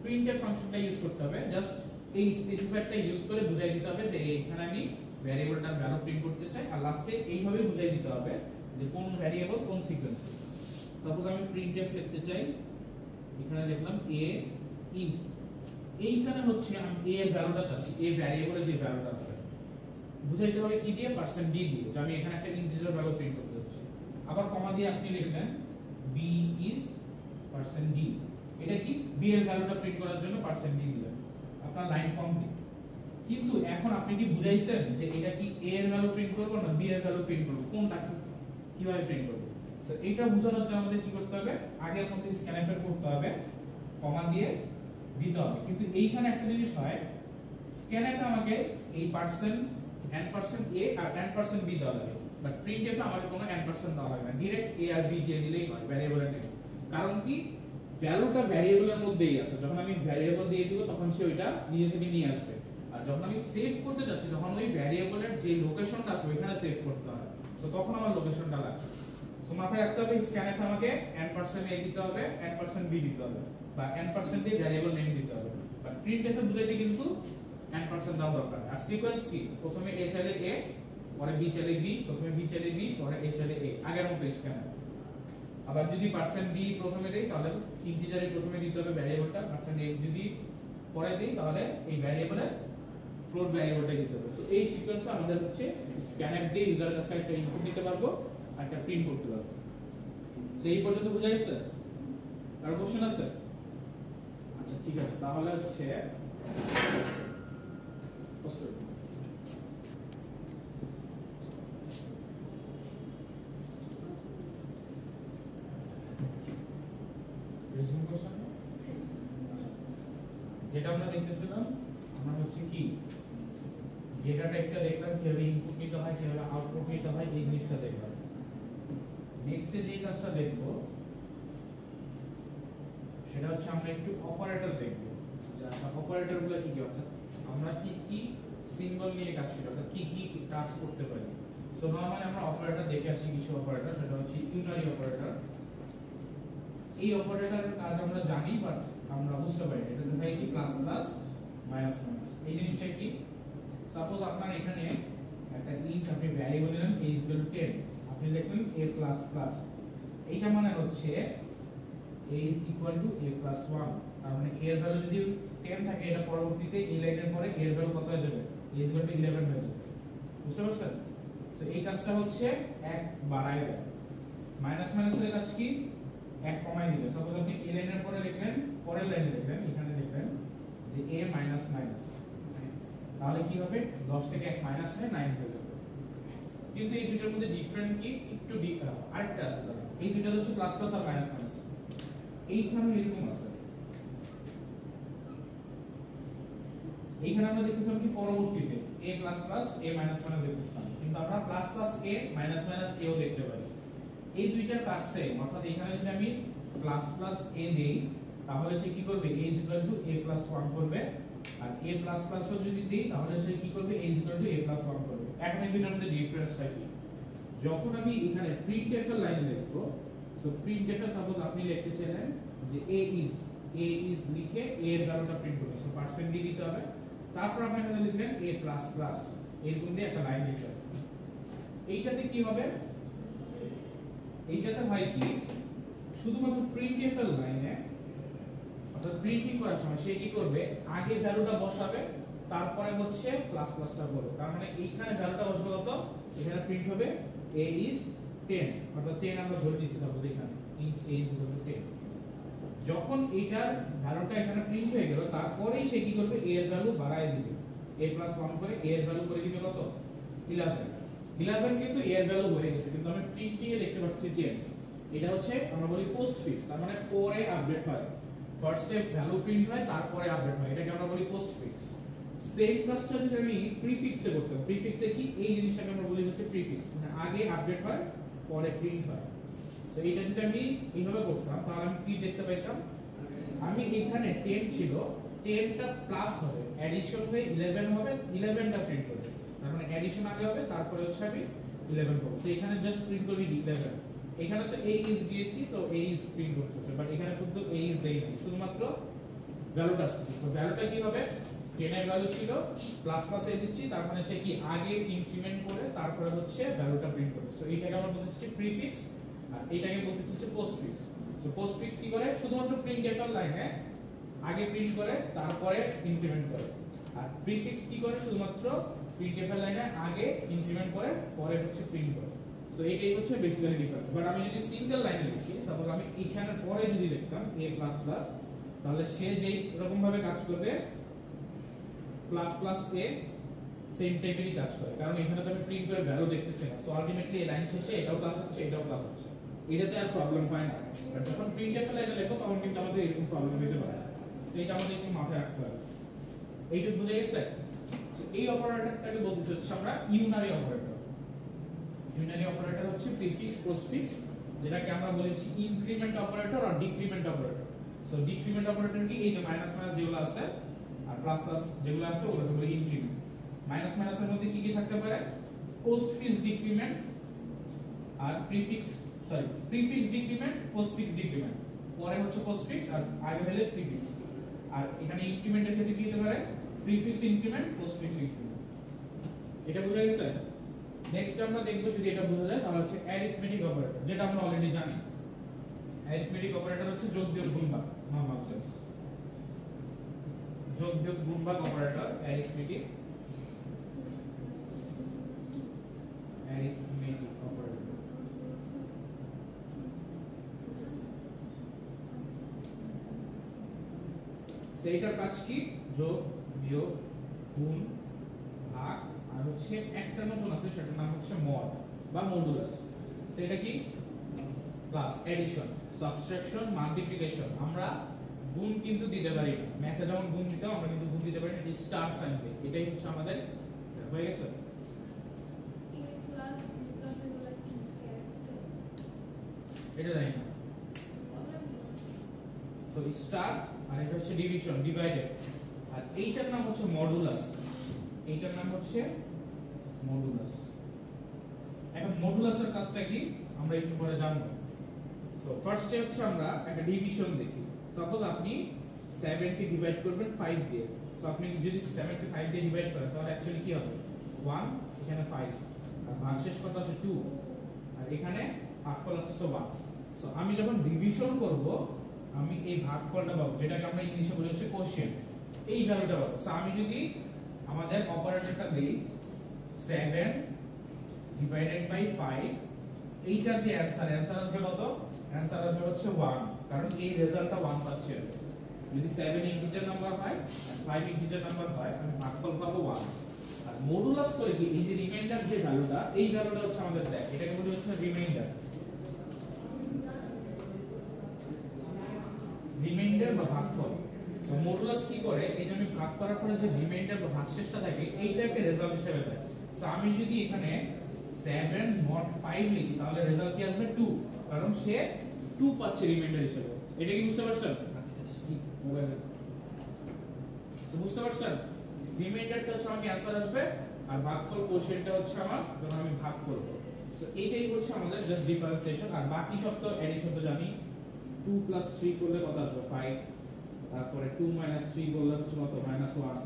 Speaker 2: প্রিন্টএফ ফাংশনটা ইউজ করতে হবে। জাস্ট এই স্পেসিফায়ারটা ইউজ করে বুঝাই দিতে হবে যে এখানে আমি ভ্যারিয়েবলটার ভ্যালু প্রিন্ট করতে চাই, আর লাস্টে এইভাবে বুঝাই দিতে হবে যে কোন ভ্যারিয়েবল কোন সিকোয়েন্স। সাপোজ আমি প্রিন্টএফ লিখতে চাই, এখানে লিখলাম a is, এইখানে হচ্ছে আমি a এর ভ্যালুটা চাচ্ছি, a ভ্যারিয়েবলের যে ভ্যালুটা আছে বুঝাইতে হবে কি দিয়ে, পার্সেন্ট d দিয়ে, যে আমি এখানে একটা ইন্টিজার ভ্যালু প্রিন্ট করতে যাচ্ছি। আবার কমা দিয়ে আপনি লিখলেন b is পার্সেন্ট d, এটা কি b এর ভ্যালুটা প্রিন্ট করার জন্য পার্সেন্ট d দিলেন, আপনার লাইন কমপ্লিট। কিন্তু এখন আপনি কি বুঝাইছেন যে এটা কি a এর ভ্যালু প্রিন্ট করব না b এর ভ্যালু প্রিন্ট করব, কোনটা কিভাবে প্রিন্ট করব। সো এটা বোঝানোর জন্য আমাদের কি করতে হবে, আগের মতো স্ক্যানএফ এর করতে হবে, কমা দিয়ে দিতে হবে। কিন্তু এইখানে একটা জিনিস হয়, স্ক্যানএফ আমাকে এই পার্সেন্ট n% a আর n% b দেওয়া লাগে, বাট প্রিন্টএফ এ আমাকে কোনো n% দেওয়া লাগে না, ডাইরেক্ট a আর b দিয়ে দিলেই হয় ভ্যারিয়েবলের নেম। কারণ কি, ভ্যালুটা ভ্যারিয়েবলের মধ্যেই আছে, যখন আমি ভ্যারিয়েবল দিয়ে দিব তখন সে ওইটা নিজে থেকে নিয়ে আসবে, আর যখন আমি সেভ করতে যাচ্ছি তখন ওই ভ্যারিয়েবলের যে লোকেশনটা আছে ওইখানে সেভ করতে হয়। সো তখন আমার লোকেশনটা লাগছে। সো মাথায় রাখতে হবে স্ক্যানএফ আমাকে n% a দিতে হবে, n% b দিতে হবে, বা n% দিয়ে ভ্যারিয়েবল নেম দিতে হবে, বাট প্রিন্টএফ এ বুঝাইতে কিন্তু n% দাও দরকার। আর সিকোয়েন্স কি, প্রথমে a চাইলে a, পরে b চাইলে b, প্রথমে b চাইলে b, পরে a চাইলে a, আগের মতো স্ক্যানএফ। আবার যদি %d প্রথমে দেই তাহলে ইন্টিজারে প্রথমে দিতে হবে ভ্যারিয়েবলটা, %a যদি পরে দেই তাহলে এই ভ্যারিয়েবলের ফ্লোট ভ্যারিয়েবলটা দিতে হবে। সো এই সিকোয়েন্সটা আমাদের হচ্ছে স্ক্যানএফ দিয়ে ইউজারের কাছে একটা ইনপুট দিতে পারবো আর একটা প্রিন্ট করতে পারবো। সো এই পর্যন্ত বুঝা গেছে? আর কোশ্চেন আছে? আচ্ছা ঠিক আছে, তাহলে হচ্ছে যেটা আমরা দেখতেছিলাম, আমরা হচ্ছে কি ডেটা টাইপটা দেখলাম, কিভাবে ইনপুট নিতে হয়, কিভাবে আউটপুট নিতে হয়, এই জিনিসটা দেখলাম। নেক্সট যে কাজটা দেখব সেটা হচ্ছে আমরা একটু অপারেটর দেখব, যে আচ্ছা অপারেটরগুলো কি কি, অর্থাৎ আমরা কি কি সিম্বল নিয়ে কাজ করি, অর্থাৎ কি কি কাজ করতে পারি। সো নরমালি আমরা অপারেটর দেখে আসি, কিছু অপারেটর, সেটা হচ্ছে ইউনারি অপারেটর। এই অপারেটরের কাজ আমরা জানি, বাট আমরা বুঝতে পারি এটা দেখাই কি প্লাস প্লাস মাইনাস মাইনাস। এই জিনিসটা কি, সাপোজ আপনার এখানে একটা ইন্ট আপনি ভ্যারিয়েবল নিলেন a = 10, আপনি লিখলেন a++, এইটা মানে হচ্ছে a = a+1, তার মানে a এর ভ্যালু যদি 10 থাকে, এটা পরবর্তীতে এই লাইনের পরে a এর ভ্যালু কত হয়ে যাবে, a = 11 হয়ে যাবে। বুঝতে পারছেন? সো এই কাজটা হচ্ছে এক বাড়ায় দেয়। মাইনাস মাইনাসের কাজ কি, এক কমাই দিবে। সাপোজ আপনি এই লাইনের পরে লিখলেন, পরের লাইনে লিখলেন, এখানে লিখলেন যে a মাইনাস মাইনাস, তাহলে কি হবে, 10 থেকে 1 মাইনাস হয়ে 9 হয়ে যাবে। কিন্তু এই দুটোর মধ্যে ডিফারেন্ট কি, একটু আরেকটা আছে, দাদা এই দুটো হচ্ছে প্লাস প্লাস আর মাইনাস মাইনাস, এইখানে এরকম আছে। এইখানে আমরা দেখতেছিলাম কি পরবর্তীতে a++ a-, দেখতেছিলাম, কিন্তু আমরা plus plus a minus minus a ও দেখতে পারি। এই দুইটার কাজ সেম, অর্থাৎ এখানে যদি আমি প্লাস প্লাস a দেই তাহলে সে কি করবে, a = a+1 করবে, আর a++ ও যদি দেই তাহলে সে কি করবে, a = a+1 করবে। এখন এই দুইটার মধ্যে ডিফারেন্সটা কি, যখন আমি এখানে প্রিন্টএফ এর লাইন লিখব, সো প্রিন্টএফ এ সাপোজ আপনি লিখতে চাইলেন যে a is লিখে a এর ভ্যালুটা প্রিন্ট করবে, সো %d দিতে হবে, তারপর আপনি এখানে লিখলেন a++, এরকম দিয়ে একটা লাইন লিখতে হবে। এইটাতে কি হবে, এইটাতে হয় কি, শুধুমাত্র প্রিন্টএফ এর লাইনে, অর্থাৎ প্রিন্টিং করার সময় সে কি করবে, আগে ভ্যালুটা বসাবে, তারপরে হচ্ছে প্লাস প্লাসটা করবে। তার মানে এইখানে ভ্যালুটা বসবে কত, এখানে প্রিন্ট হবে a is 10, অর্থাৎ 10 আমরা ধরে দিয়েছি সাপোজ এখানে int a = 10। যখন এইটার ভ্যালুটা এখানে প্রিন্ট হয়ে গেল, তারপরেই সে কি করবে, a এর ভ্যালু বাড়ায় দিবে, a+1 করে a এর ভ্যালু করে দিবে কত, 11 কিন্তু a এর ভ্যালু হয়ে গেছে, কিন্তু আমি প্রিন্টিং এ দেখতে পাচ্ছি 10। এটা হচ্ছে আমরা বলি পোস্ট ফিক্স, তার মানে পরে আপডেট হয়, ফার্স্ট স্টেপ ভ্যালু প্রিন্ট হয় তারপরে আপডেট হয়, এটাকে আমরা বলি পোস্ট ফিক্স। সেম কাজটা যদি আমি প্রিফিক্সে করতাম, প্রিফিক্সে কি, এই জিনিসটাকে আমরা বলি হচ্ছে প্রিফিক্স, মানে আগে আপডেট হয় পরে প্রিন্ট হয়। সো এইটা যদি আমি এইভাবে করতাম তাহলে আমি কি দেখতে পাইতাম, আমি এখানে 10 ছিল, 10টা প্লাস হবে, অ্যাডিশন হয়ে 11 হবে, 11টা প্রিন্ট করবে, তার মানে অ্যাডিশন আগে হবে তারপরে হচ্ছে আমি 11 করব। তো এখানে জাস্ট প্রিন্ট করি 11, এখানে তো a is দিয়েছি তো a is প্রিন্ট করতেছে, বাট এখানে কিন্তু a is দেই নাই, শুধুমাত্র ভ্যালুটা আসছে। তো ভ্যালুটা কি হবে, 10 এর ভ্যালু ছিল প্লাস প্লাস এ দিচ্ছি, তার মানে সে কি আগে ইনক্রিমেন্ট করে তারপরে হচ্ছে ভ্যালুটা প্রিন্ট করবে। সো এইটাকে আমরা বলতেছি প্রিফিক্স আর এইটাকে বলতেছি হচ্ছে পোস্টফিক্স। সো পোস্টফিক্স কি করে, শুধুমাত্র প্রিন্ট এর লাইনে আগে প্রিন্ট করে তারপরে ইনক্রিমেন্ট করে, আর প্রিফিক্স কি করে, শুধুমাত্র প্রিন্ট এর লাইনে আগে ইনক্রিমেন্ট করে পরে হচ্ছে প্রিন্ট করে। সো এইটাই হচ্ছে বেসিক্যালি ডিফারেন্স। বাট আমি যদি সিঙ্গেল লাইনে লিখি, সাপোজ আমি এখানে পরে যদি লিখতাম a++, তাহলে সে যেই রকম ভাবে কাজ করবে প্লাস প্লাস এ সেম টাইপেরই কাজ করে, কারণ এখানে তো আমি প্রিন্ট করে ভ্যালু দেখতেছি না। সো আলটিমেটলি এই লাইন শেষে এটাও প্লাস হচ্ছে এটাও প্লাস হচ্ছে, এটাতে আর প্রবলেম হয় না। বাট যখন প্রিন্ট এর লাইনে লেখো তখন কিন্তু আমাদের এরকম প্রবলেম হতে পারে, সেটা আমাদের একটু মাথায় রাখতে হবে। এইটুকু বুঝে গেছে? সো এই অপারেটরটাকে বলতেছি হচ্ছে আমরা ইউনারি অপারেটর। ইউনারি অপারেটর হচ্ছে প্রিফিক্স পোস্টফিক্স, যেটাকে আমরা বলেছি ইনক্রিমেন্ট অপারেটর আর decrement operator. So decrement operator কি, এই যে মাইনাস মাইনাস যেগুলো আছে আর প্লাস প্লাস যেগুলো আছে ওগুলোকে বলে ইনক্রিমেন্ট। মাইনাস মাইনাসের মধ্যে কি কি থাকতে পারে, পোস্টফিক্স ডিক্রিমেন্ট আর প্রিফিক্স ডিক্রিমেন্ট পোস্টফিক্স ডিক্রিমেন্ট, পরে হচ্ছে পোস্টফিক্স আর আগে হলে প্রিফিক্স। আর এখানে ইনক্রিমেন্টের ক্ষেত্রে কি হতে পারে, প্রিফিক্স ইনক্রিমেন্ট পোস্টফিক্স ইনক্রিমেন্ট। এটা বুঝা গেছে? নেক্সট আমরা দেখব যদি এটা বোঝা যায় তাহলে হচ্ছে অ্যারিথমেটিক অপারেটর, যেটা আমরা অলরেডি জানি। অ্যারিথমেটিক অপারেটর হচ্ছে যোগ বিয়োগ গুণ ভাগ, নরমাল সেন্স। যোগ বিয়োগ গুণ ভাগ অপারেটর অ্যারিথমেটিক অপারেটর। সেইটার কাজ কি, যোগ বিয়োগ গুণ ভাগ, আর হচ্ছে একটা নতুন আছে সেটার নাম হচ্ছে মড বা মডুলাস। সেটা কি, প্লাস, এডিশন, সাবট্রাকশন, মাল্টিপ্লিকেশন। আমরা গুণ কিন্তু দিতে পারি না, ম্যাথে যেমন গুণ দিতে আমরা কিন্তু গুণ দিতে পারি না, এটা স্টার সাইন দিয়ে। এটাই হচ্ছে আমাদের হয়ে গেছে। এটা জানি না। সো স্টার আর এটা হচ্ছে ডিভিশন, ডিভাইডেড, আর এইটার নাম হচ্ছে মডুলাস। এইটার নাম হচ্ছে মডুলাস। এখন মডুলাসের কাজটা কি আমরা একটু পরে জানবো। সো ফার্স্টে হচ্ছে আমরা একটা ডিভিশন দেখি। সাপোজ আপনি 7 কে ডিভাইড করবেন 5 দিয়ে। সো আপনি যদি 7 কে 5 দিয়ে ডিভাইড করেন তাহলে অ্যাকচুয়ালি কি হবে, 1, এখানে 5, আর ভাগশেষ কত আছে 2, আর এখানে ভাগফল আছে 1। সো আমি যখন ডিভিশন করব আমি এই ভাগফলটা পাবো, যেটাকে আমরা ইংলিশে বলি হচ্ছে কোশ্চেন, এই ভ্যালুটা পাবো। সো আমি যদি আমাদের অপারেটরটা দেই 7 ডিভাইডেড বাই 5, এইটার যে অ্যানসার আসবে কত, অ্যানসার আসবে হচ্ছে 1, কারণ এই রেজাল্টটা 1 পাচ্ছি। যদি 7 ইন্টিজার নাম্বার হয় আর 5 ইন্টিজার নাম্বার হয় আমি ভাগফল পাবো 1। আর মডুলাস করে কি, এই যে রিমাইন্ডার যে ভ্যালুটা, এই ভ্যালুটা হচ্ছে আমাদের দেয়, এটাকে বলি হচ্ছে রিমাইন্ডার বা ভাগফল। সো মডুলাস কি করে, এই যে আমি ভাগ করার পরে যে রিমাইন্ডার বা ভাগশেষটা থাকে এইটাকে রেজাল্ট হিসেবে দেয়। সো আমি যদি এখানে 7 not 5 লিখি তাহলে রেজাল্ট কি আসবে 2, কারণ সে 2 পাচ্ছে রিমাইন্ডার হিসেবে। এটা কি বুঝতে পারছেন? সো বুঝতে পারছেন, রিমাইন্ডারটা হচ্ছে আমার অ্যানসার আসবে আর ভাগফল কোশ্চেনটা হচ্ছে আমার যখন আমি ভাগ করব। সো এইটাই হচ্ছে আমাদের জাস্ট ডিফারেন্সিয়েশন। আর বাকি সব তো এডিশন তো জানি, 2 + 3 করলে কত আসবে 5, তারপরে 2 - 3 করলে হচ্ছে কত -1,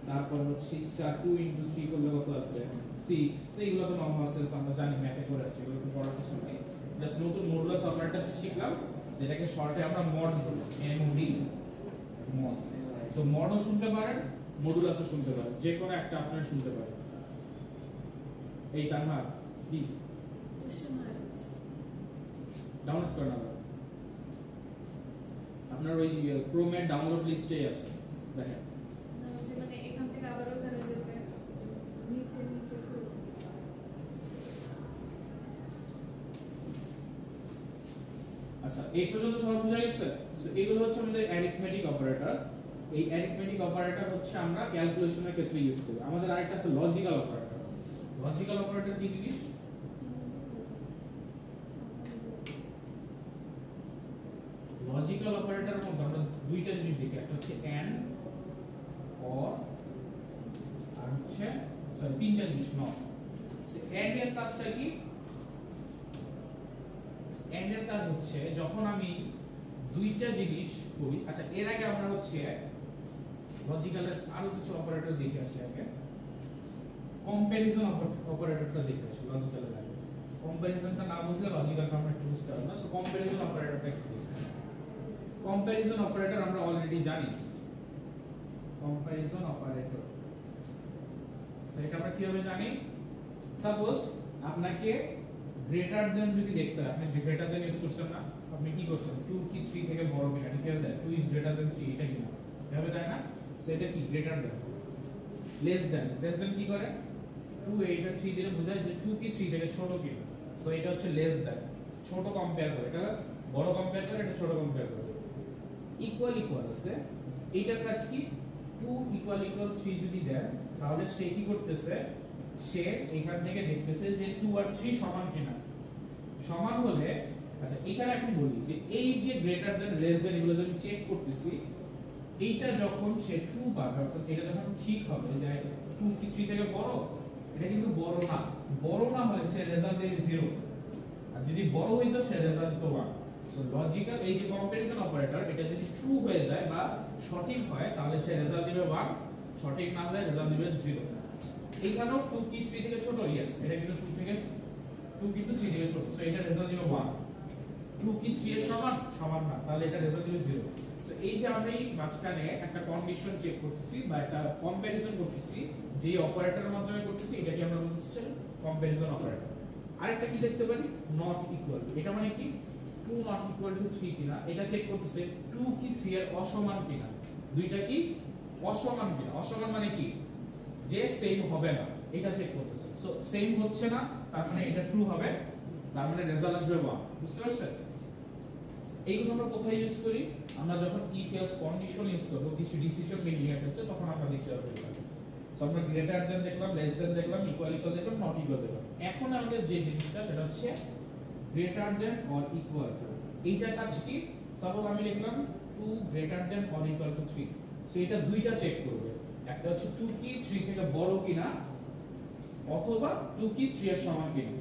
Speaker 2: তারপর হচ্ছে স্টার 2 * 3 করলে কত আসবে 6। তো এইগুলো তো নরমাল সেন্স আমরা জানি, ম্যাথে করে আসছে, এগুলো তো পড়ার কিছু নেই। জাস্ট নতুন মডুলাস অপারেটর শিখলাম, যেটাকে শর্টে আমরা মড বলি, MOD, মড। সো মডও শুনতে পারেন, মডুলাসও শুনতে পারেন, যে কোনো একটা আপনারা শুনতে পারেন। এই তানহা কি ডাউনলোড করে নেবেন, আপনার ওই ক্রোমের ডাউনলোড লিস্টে আছে, দেখেন।
Speaker 1: মানে এখান থেকে আবার ওখানে যেতে নিচে
Speaker 2: আচ্ছা, এই পর্যন্ত সবাই বুঝা গেছে? সো এগুলো হচ্ছে আমাদের অ্যারিথমেটিক অপারেটর। এই অ্যারিথমেটিক অপারেটর হচ্ছে আমরা ক্যালকুলেশনের ক্ষেত্রে ইউজ করি। আমাদের আরেকটা আছে লজিক্যাল অপারেটর। লজিক্যাল অপারেটর কি জিনিস? লজিক্যাল অপারেটরের মধ্যে আমরা দুইটা জিনিস দেখি, একটা হচ্ছে এন্ড, অর, আর হচ্ছে সরি তিনটা জিনিস নট। সো এন্ড এর কাজটা কি? এন্ড এর কাজ হচ্ছে যখন আমি দুইটা জিনিস করি। আচ্ছা এর আগে আমরা হচ্ছে লজিক্যালের আরো কিছু অপারেটর দেখে আসি। আগে কম্প্যারিজন অপারেটরটা দেখে আসি লজিক্যালের আগে। কম্প্যারিজনটা না বুঝলে লজিক্যালটা আমরা একটু বুঝতে পারবো না। সো কম্প্যারিজন অপারেটরটা কি? কম্প্যারিজন অপারেটর আমরা অলরেডি জানি। কম্প্যারিজন অপারেটর, সো এটা আমরা কিভাবে জানি? সাপোজ আপনাকে গ্রেটার দেন যদি দেখতে হয়, আপনি গ্রেটার দেন ইউজ করছেন না, আপনি কি করছেন 2 কি 3 থেকে বড় কিনা এটা কি দেয় 2 ইজ গ্রেটার দেন 3 এটা কিনা এভাবে দেয় না। সো এটা কি গ্রেটার দেন। লেস দেন কি করে 2 এটা 3 দিলে বোঝায় যে 2 কি 3 থেকে ছোট কিনা। সো এটা হচ্ছে লেস দেন, ছোট কম্পেয়ার করে, এটা বড় কম্পেয়ার করে, এটা ছোট কম্পেয়ার করে। ইকুয়াল আছে, এইটার কাজ কি 2 ইকুয়াল 3 যদি দেন তাহলে সে কি করতেছে, সে এখান থেকে দেখতেছে যে 2 আর 3 সমান কিনা। সমান হলে আচ্ছা এখানে এখন বলি যে এই যে গ্রেটার দেন লেস দেন এগুলো যখন চেক করতেছি, এইটা যখন সে ট্রু পাবে অর্থাৎ এটা যখন ঠিক হবে যে 2 কি 3 থেকে বড়, এটা কিন্তু বড় না। বড় না হলে সে রেজাল্ট দেবে 0, আর যদি বড় হইতো সে রেজাল্ট দিত 1। সো লজিক্যাল এই যে কম্প্যারিজন অপারেটর এটা যদি ট্রু হয়ে যায় বা সঠিক হয় তাহলে সে রেজাল্ট দিবে 1, সঠিক না হলে রেজাল্ট দিবে 0। এইখানেও 2 কি 3 থেকে ছোট, यस এটা কিন্তু 2 কিন্তু 3 থেকে ছোট, সো এটা রেজাল্ট দিবে 1। 2 কি 3 এর সমান না, তাহলে এটা রেজাল্ট দিবে 0। সো এই যে আমরা এই মাঝখানে একটা কন্ডিশন চেক করতেছি বা একটা কম্প্যারিজন করতেছি, যে অপারেটরের মাধ্যমে করতেছি এটাকে আমরা বলতেছি কম্প্যারিজন অপারেটর। আরেকটা কি দেখতে পারি নট ইকুয়াল, এটা মানে কি 2 নট ইকুয়াল টু 3 কিনা, এটা চেক করতেছে 2 কি 3 এর অসমান কিনা, দুইটা কি অসমান কিনা। অসমান মানে কি যে সেম হবে না, এটা চেক করতেছে। সো সেম হচ্ছে না তার মানে এটা ট্রু হবে, তার মানে রেজাল্ট আসবে 1। বুঝতে পারছেন? এইগুলো আমরা কোথায় ইউজ করি? আমরা যখন ইফ এলস কন্ডিশন ইউজ করব কিছু ডিসিশন মেকিং এর ক্ষেত্রে, তখন আমরা দেখতে পারবো। সো আমরা গ্রেটার দেন দেখলাম, লেস দেন দেখলাম, ইকুয়াল দেখলাম, নট ইকুয়াল দেখলাম। এখন আমাদের যে জিনিসটা সেটা হচ্ছে গ্রেটার দেন অর ইকুয়াল। এইটা কাজ কি? সাপোজ আমি লিখলাম 2 greater than or equal to 3। So এটা দুইটা চেক করবে, একটা হচ্ছে 2 কি 3 থেকে বড় কিনা অথবা 2 কি 3 এর সমান কিনা।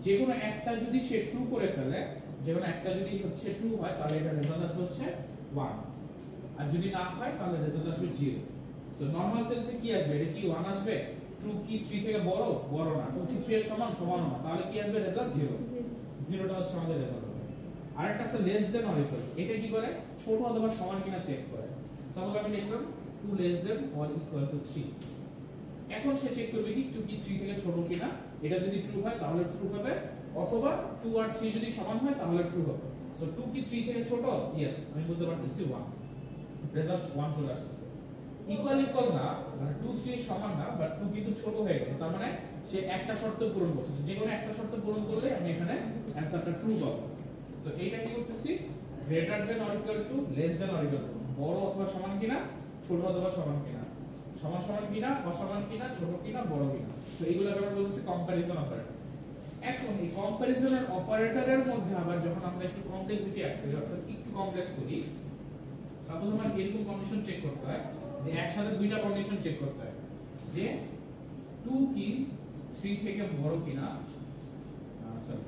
Speaker 2: যে কোনো একটা যদি সে ট্রু করে ফেলে, যে কোনো একটা যদি হচ্ছে ট্রু হয় তাহলে এটা রেজাল্ট আসবে হচ্ছে 1, আর যদি না হয় তাহলে রেজাল্ট আসবে 0। সো নরমাল সেন্সে কি আসবে? এটা কি 1 আসবে? 2 কি 3 থেকে বড় না, 2 কি 3 এর সমান না, তাহলে কি আসবে? রেজাল্ট 0। 0টা হচ্ছে আমাদের রেজাল্ট হবে। আরেকটা আছে লেস দেন অর ইকুয়াল, এটা কি করে ছোট অথবা সমান কিনা চেক করে। সাপোজ আমি লিখলাম 2 less than or equal to 3। এখন সে চেক করবে কি 2 কি 3 থেকে ছোট কিনা, এটা যদি ট্রু হয় তাহলে ট্রু হবে, অথবা 2 আর 3 যদি সমান হয় তাহলে ট্রু হবে। সো 2 কি 3 থেকে ছোট, यस আমি বলতে পারতেছি 1, রেজাল্ট 1 চলে আসছে। ইকুয়াল না মানে 2 3 সমান না, বাট 2 কিন্তু ছোট হয়ে গেছে, তার মানে সে একটা শর্ত পূরণ করছে। যে কোনো একটা শর্ত পূরণ করলে আমি এখানে অ্যানসারটা ট্রু পাবো। সো এইটা কি করতেছি greater than or equal to, less than or equal to, বড় অথবা সমান কিনা, ছোট অথবা সমান কিনা, সমান কিনা, অসমান কিনা, ছোট কিনা, বড় কিনা। সো এইগুলো আমরা বলতেছি কম্প্যারিজন অপারেটর। এখন এই কম্প্যারিজনের অপারেটরের মধ্যে আবার যখন আমরা একটু কমপ্লেক্সিটি অ্যাড করি অর্থাৎ একটু কমপ্লেক্স করি, সাপোজ আমার এরকম কন্ডিশন চেক করতে হয় যে একসাথে দুইটা কন্ডিশন চেক করতে হয় যে 2 কি 3 থেকে বড় কিনা, সরি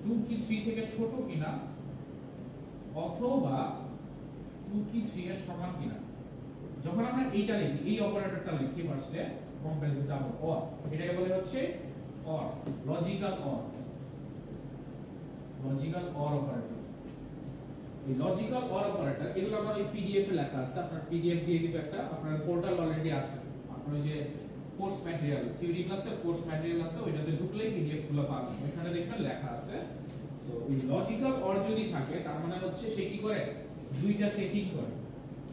Speaker 2: 2 কি 3 থেকে ছোট কিনা, অথবা 2 কি 3 এর সমান কিনা। যখন আমরা এইটা লিখি, এই অপারেটরটা লিখি ফার্স্টে কম্প্যারিজন ডাবল অর, এটাকে বলে হচ্ছে অর, লজিক্যাল অর অপারেটর। এই লজিক্যাল অর অপারেটর এগুলো আমার এই পিডিএফ এ লেখা আছে, আপনার পিডিএফ দিয়ে দিব একটা, আপনার পোর্টাল অলরেডি আছে, আপনার ওই যে কোর্স ম্যাটেরিয়াল থিওরি ক্লাসে কোর্স ম্যাটেরিয়াল আছে, ওইটাতে ঢুকলেই পিডিএফ গুলো পাবেন, এখানে দেখবেন লেখা আছে। সো এই লজিক্যাল অর যদি থাকে তার মানে হচ্ছে সে কি করে দুইটা চেকিং করে,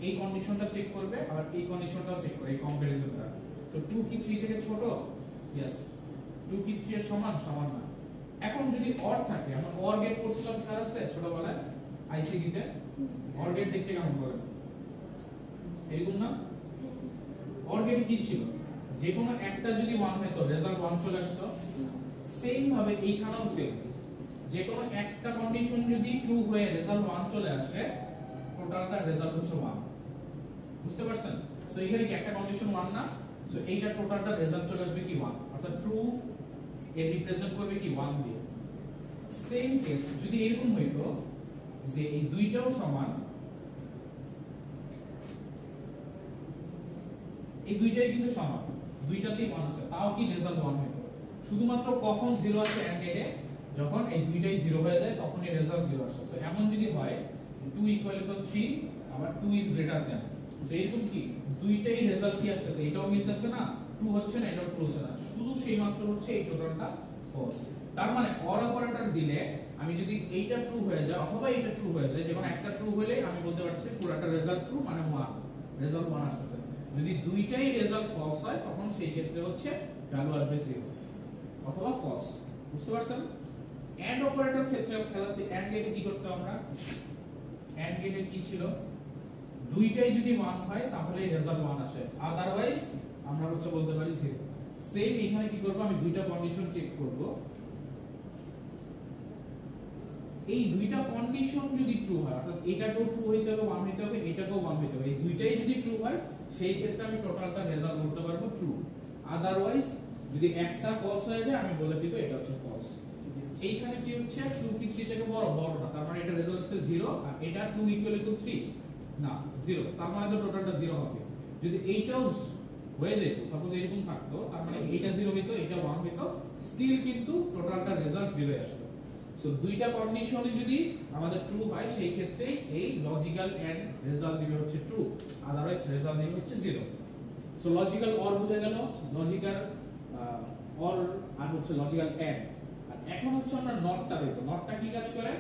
Speaker 2: এই কন্ডিশনটা চেক করবে আর এই কন্ডিশনটাও চেক করে, এই কম্প্যারিজনটা। সো 2 কি 3 থেকে ছোট, यस 2 কি 3 এর সমান না। এখন যদি অর থাকে, আমরা অর গেট করছিলাম খেয়াল আছে ছোটবেলায় আইসিডি তে, অর গেট দেখতে কেমন করে এরকম না? অর গেট কি ছিল, যে কোনো একটা যদি 1 হতো রেজাল্ট 1 চলে আসতো। সেম ভাবে এইখানেও সেম, যে কোনো একটা কন্ডিশন যদি ট্রু হয়ে রেজাল্ট 1 চলে আসে টোটালটা রেজাল্ট হচ্ছে 1 বুঝতে পারছেন সো এখানে কি একটা কন্ডিশন 1 না সো এইটা টোটালটা রেজাল্ট চলে আসবে কি 1 অর্থাৎ ট্রু এর রিপ্রেজেন্ট করবে কি 1 দিয়ে সেম কেস যদি এরকম হইতো যে এই দুইটাও সমান এই দুইটাই কিন্তু সমান দুইটাতেই 1 আছে তাও কি রেজাল্ট 1 হইতো শুধুমাত্র কখন 0 আসে এন্ড গেটে যখন এই দুইটাই 0 হয়ে যায় তখন এই রেজাল্ট 0 আসে সো এমন যদি হয় 2 = 3 আবার 2 ইজ গ্রেটার দ্যান সেরকম কি দুইটাই রেজাল্ট কি আসছে এটাও মিলতেছে না ট্রু হচ্ছে না এটাও ট্রু হচ্ছে না শুধু সেই মাত্র হচ্ছে এই টোটালটা ফলস তার মানে অর অপারেটর দিলে আমি যদি এইটা ট্রু হয়ে যায় অথবা এইটা ট্রু হয়ে যায় যেমন একটা ট্রু হলে আমি বলতে পারছি পুরোটা রেজাল্ট ট্রু মানে 1 রেজাল্ট 1 আসছে যদি দুইটাই রেজাল্ট ফলস হয় তখন সেই ক্ষেত্রে হচ্ছে ভ্যালু আসবে 0 অথবা ফলস বুঝতে পারছেন এন্ড অপারেটর ক্ষেত্রে খেলা আছে এন্ড গেটে কি করতে আমরা এন্ড গেটে কি ছিল দুইটাই যদি 1 হয় তাহলে রেজাল্ট 1 আসে আদারওয়াইজ আমরা হচ্ছে বলতে পারি 0 সেম এখানে কি করব আমি দুইটা কন্ডিশন চেক করব এই দুইটা কন্ডিশন যদি ট্রু হয় অর্থাৎ এটাকেও ট্রু হইতে হবে 1 হইতে হবে এটাকেও 1 হইতে হবে এই দুইটাই যদি ট্রু হয় সেই ক্ষেত্রে আমি টোটালটা রেজাল্ট বলতে পারবো ট্রু আদারওয়াইজ যদি একটা ফলস হয়ে যায় আমি বলে দিব এটা হচ্ছে ফলস এইখানে কি হচ্ছে 2 কি 3 থেকে বড় বড় না তার মানে এটা রেজাল্ট হচ্ছে 0 আর এটা 2 = 3 না 0 তার মানে তো টোটালটা 0 হবে যদি এইটাও হয়ে যেত সাপোজ এরকম থাকতো তার মানে এটা 0 হইতো এটা 1 হইতো স্টিল কিন্তু টোটালটা রেজাল্ট 0 আসতো সো দুইটা কন্ডিশনে যদি আমাদের ট্রু হয় সেই ক্ষেত্রে এই লজিক্যাল এন্ড রেজাল্ট দিবে হচ্ছে ট্রু আদারওয়াইজ রেজাল্ট দিবে হচ্ছে 0 সো লজিক্যাল অর বুঝা গেল লজিক্যাল অর আর হচ্ছে লজিক্যাল এন্ড আর এখন হচ্ছে আমরা নটটা দেখব নটটা কি কাজ করে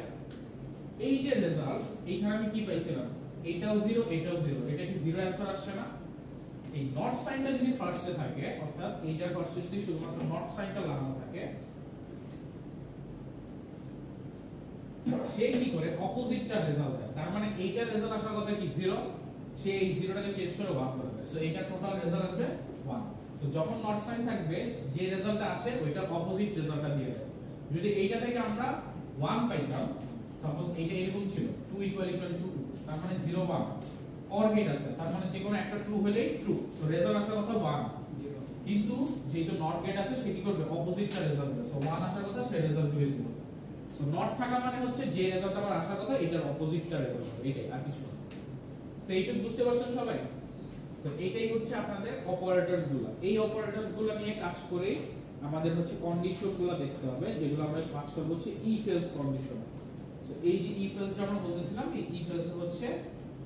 Speaker 2: এই যে রেজাল্ট এইখানে আমি কি পাইছিলাম এটাও 0 এটাও 0 এটা কি 0 অ্যানসার আসছে না এই নট সাইনটা যদি ফার্স্টে থাকে অর্থাৎ এইটার ফার্স্টে যদি শুধুমাত্র নট সাইনটা লাগানো থাকে সে কি করে অপোজিটটা রেজাল্ট দেয় তার মানে এইটার রেজাল্ট আসার কথা কি 0 সে এই 0টাকে চেঞ্জ করে 1 করে দেয় সো এটা টোটাল রেজাল্ট আসবে 1 সো যখন নট সাইন থাকবে যে রেজাল্টটা আসে ওইটার অপোজিট রেজাল্টটা দিয়ে দেয় যদি এইটা থেকে আমরা 1 পাইতাম সাপোজ এইটা এরকম ছিল 2 = 2 তার মানে 0 1 অর গেট আছে তার মানে যে কোনো একটা ট্রু হলেই ট্রু সো রেজাল্ট আসার কথা 1 কিন্তু যেহেতু নট গেট আছে সে কি করবে অপোজিটটা রেজাল্ট দেবে সো 1 আসার কথা সে রেজাল্ট দিবে 0 সো নট থাকা মানে হচ্ছে যে রেজাল্ট আমার আসার কথা এটার অপোজিটটা রেজাল্ট হবে এটাই আর কিছু না সো এইটুকু বুঝতে পারছেন সবাই সো এটাই হচ্ছে আপনাদের অপারেটরস গুলো এই অপারেটরস গুলো নিয়ে কাজ করে আমাদের হচ্ছে কন্ডিশন গুলো দেখতে হবে যেগুলো আমরা কাজ করব হচ্ছে ইফ এলস কন্ডিশন সো এই যে ইফ এলস আমরা বলতেছিলাম এই ইফ এলস হচ্ছে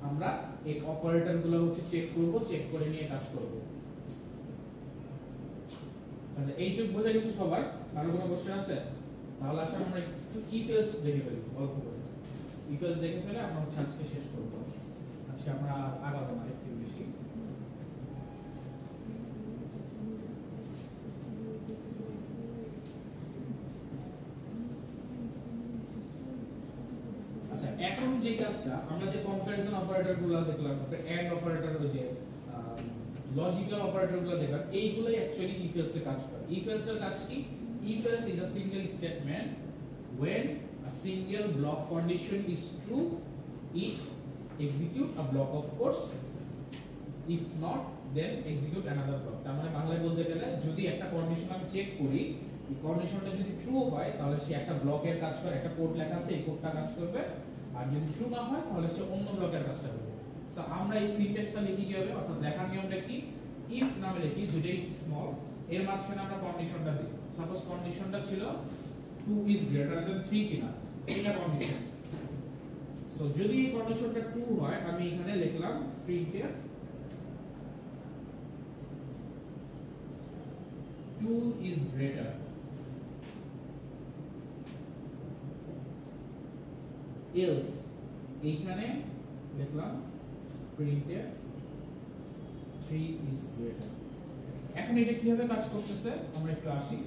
Speaker 2: আমরা এই অপারেটর গুলো হচ্ছে চেক করব চেক করে নিয়ে কাজ করব আচ্ছা এইটুকু বোঝা গেছে সবার কারো কোনো কোশ্চেন আছে তাহলে আসলে আমরা একটু ইফ এলস দেখে ফেলি অল্প করে ইফ এলস দেখে ফেলে আমরা আজকে শেষ করব আজকে আমরা আগাবো না একটু বেশি আচ্ছা এখন যে কাজটা আমরা যে কম্পারিজন অপারেটরগুলো দেখলাম তারপরে এন্ড অপারেটর ওই যে লজিক্যাল অপারেটরগুলো দেখলাম এইগুলাই অ্যাকচুয়ালি ইফ এলস এর কাজ করে ইফ এলস এর কাজ কি if else is a single statement when a single block condition is true it execute a block of course if not then execute another block তার মানে বাংলায় বলতে গেলে যদি একটা কন্ডিশন আমি চেক করি এই কন্ডিশনটা যদি ট্রু হয় তাহলে সে একটা ব্লকের কাজ করে একটা কোড লেখা আছে এই কোডটা কাজ করবে আর যদি ট্রু না হয় তাহলে সে অন্য ব্লকের কাজটা করবে সো আমরা এই সিনট্যাক্সটা লিখি কিভাবে অর্থাৎ লেখার নিয়মটা কি if নামে লিখি দুটোই স্মল এর মাঝখানে আমরা কন্ডিশনটা দিই সাপোজ কন্ডিশনটা ছিল 2 is greater than 3 কিনা এটা কন্ডিশন সো যদি এই কন্ডিশনটা ট্রু হয় আমি এখানে লিখলাম printf 2 is greater else এইখানে লিখলাম printf 3 is greater এখন এটা কিভাবে কাজ করতেছে আমরা একটু আসি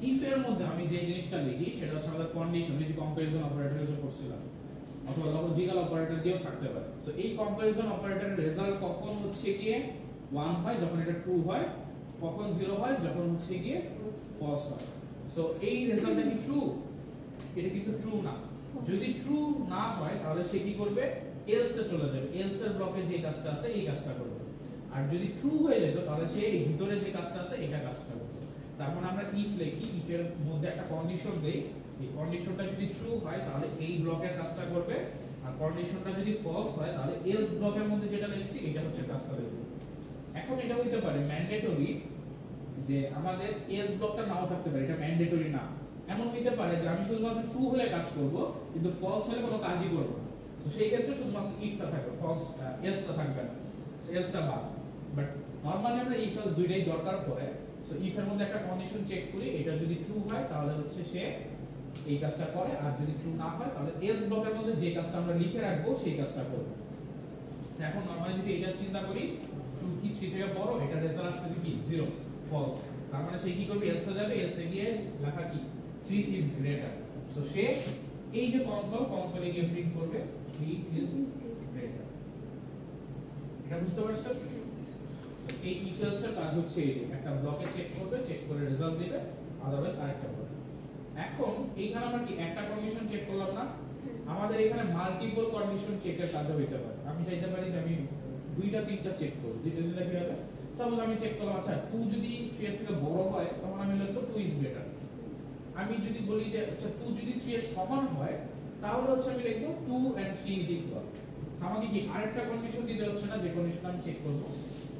Speaker 2: ইফ এর মধ্যে আমি যে জিনিসটা লিখি সেটা হচ্ছে আমাদের কন্ডিশন এই যে কম্পারিজন অপারেটর ইউজ করছিলাম অথবা লজিক্যাল অপারেটর দিয়েও থাকতে পারে সো এই কম্পারিজন অপারেটরের রেজাল্ট কখন হচ্ছে গিয়ে 1 হয় যখন এটা ট্রু হয় কখন 0 হয় যখন হচ্ছে গিয়ে ফলস হয় সো এই রেজাল্টটা কি ট্রু এটা কিন্তু ট্রু না যদি ট্রু না হয় তাহলে সে কি করবে এলস এ চলে যাবে, এলস এর ব্লকে যে কাজটা আছে এই কাজটা করবে। আর যদি ট্রু হয়ে যেত তাহলে সে ভিতরে যে কাজটা আছে এটা কাজটা করবে। তারপর আমরা ইফ লিখি, ইফ এর মধ্যে একটা কন্ডিশন দেই, এই কন্ডিশনটা যদি ট্রু হয় তাহলে এই ব্লকের কাজটা করবে, আর কন্ডিশনটা যদি ফলস হয় তাহলে এলস ব্লকের মধ্যে যেটা লিখছি এটা হচ্ছে কাজটা করবে। এখন এটা হইতে পারে ম্যান্ডেটরি যে আমাদের এলস ব্লকটা নাও থাকতে পারে, এটা ম্যান্ডেটরি না। এমন হইতে পারে যে আমি শুধুমাত্র ট্রু হলে কাজ করব কিন্তু ফলস হলে কোনো কাজই করব না। তো সেই ক্ষেত্রে শুধুমাত্র ইফটা থাকবে, ফলস এলসটা থাকবে না, এলসটা বাদ। বাট নরমালি আমরা ইফ এলস দুইটাই দরকার পড়ে। সো ইফ এর মধ্যে একটা কন্ডিশন চেক করি, এটা যদি ট্রু হয় তাহলে হচ্ছে সে এই কাজটা করে, আর যদি ট্রু না হয় তাহলে এলস ব্লকের মধ্যে যে কাজটা আমরা লিখে রাখবো সেই কাজটা করবে। এখন নরমালি যদি এটা চিন্তা করি, ট্রু কি 3 থেকে বড়, এটা রেজাল্ট আসবে কি 0, ফলস। তার মানে সে কি করবে, এলসে যাবে, এলসে গিয়ে লেখা কি 3 ইজ গ্রেটার। সো সে এই যে কনসোলে গিয়ে প্রিন্ট করবে 3 ইজ গ্রেটার। এটা বুঝতে পারছো? সো এই ইফ এলস এর কাজ হচ্ছে একটা ব্লকে চেক করবে, চেক করে রেজাল্ট দিবে, আদারওয়াইজ আরেকটা করবে। এখন এইখানে আমরা কি একটা কন্ডিশন চেক করলাম না, আমাদের এখানে মাল্টিপল কন্ডিশন চেকের কাজ হইতে পারে। আমি চাইতে পারি যে আমি দুইটা তিনটা চেক করব, যেটা দিলে কি হবে, সাপোজ আমি চেক করলাম আচ্ছা 2 যদি 3 এর থেকে বড় হয় তখন আমি লিখব 2 ইজ গ্রেটার। আমি যদি বলি যে আচ্ছা 2 যদি 3 এর সমান হয় তাহলে হচ্ছে আমি লিখব 2 and 3 is equal। আমাকে কি আরেকটা কন্ডিশন দিতে হচ্ছে না, যে কন্ডিশনটা আমি চেক করব।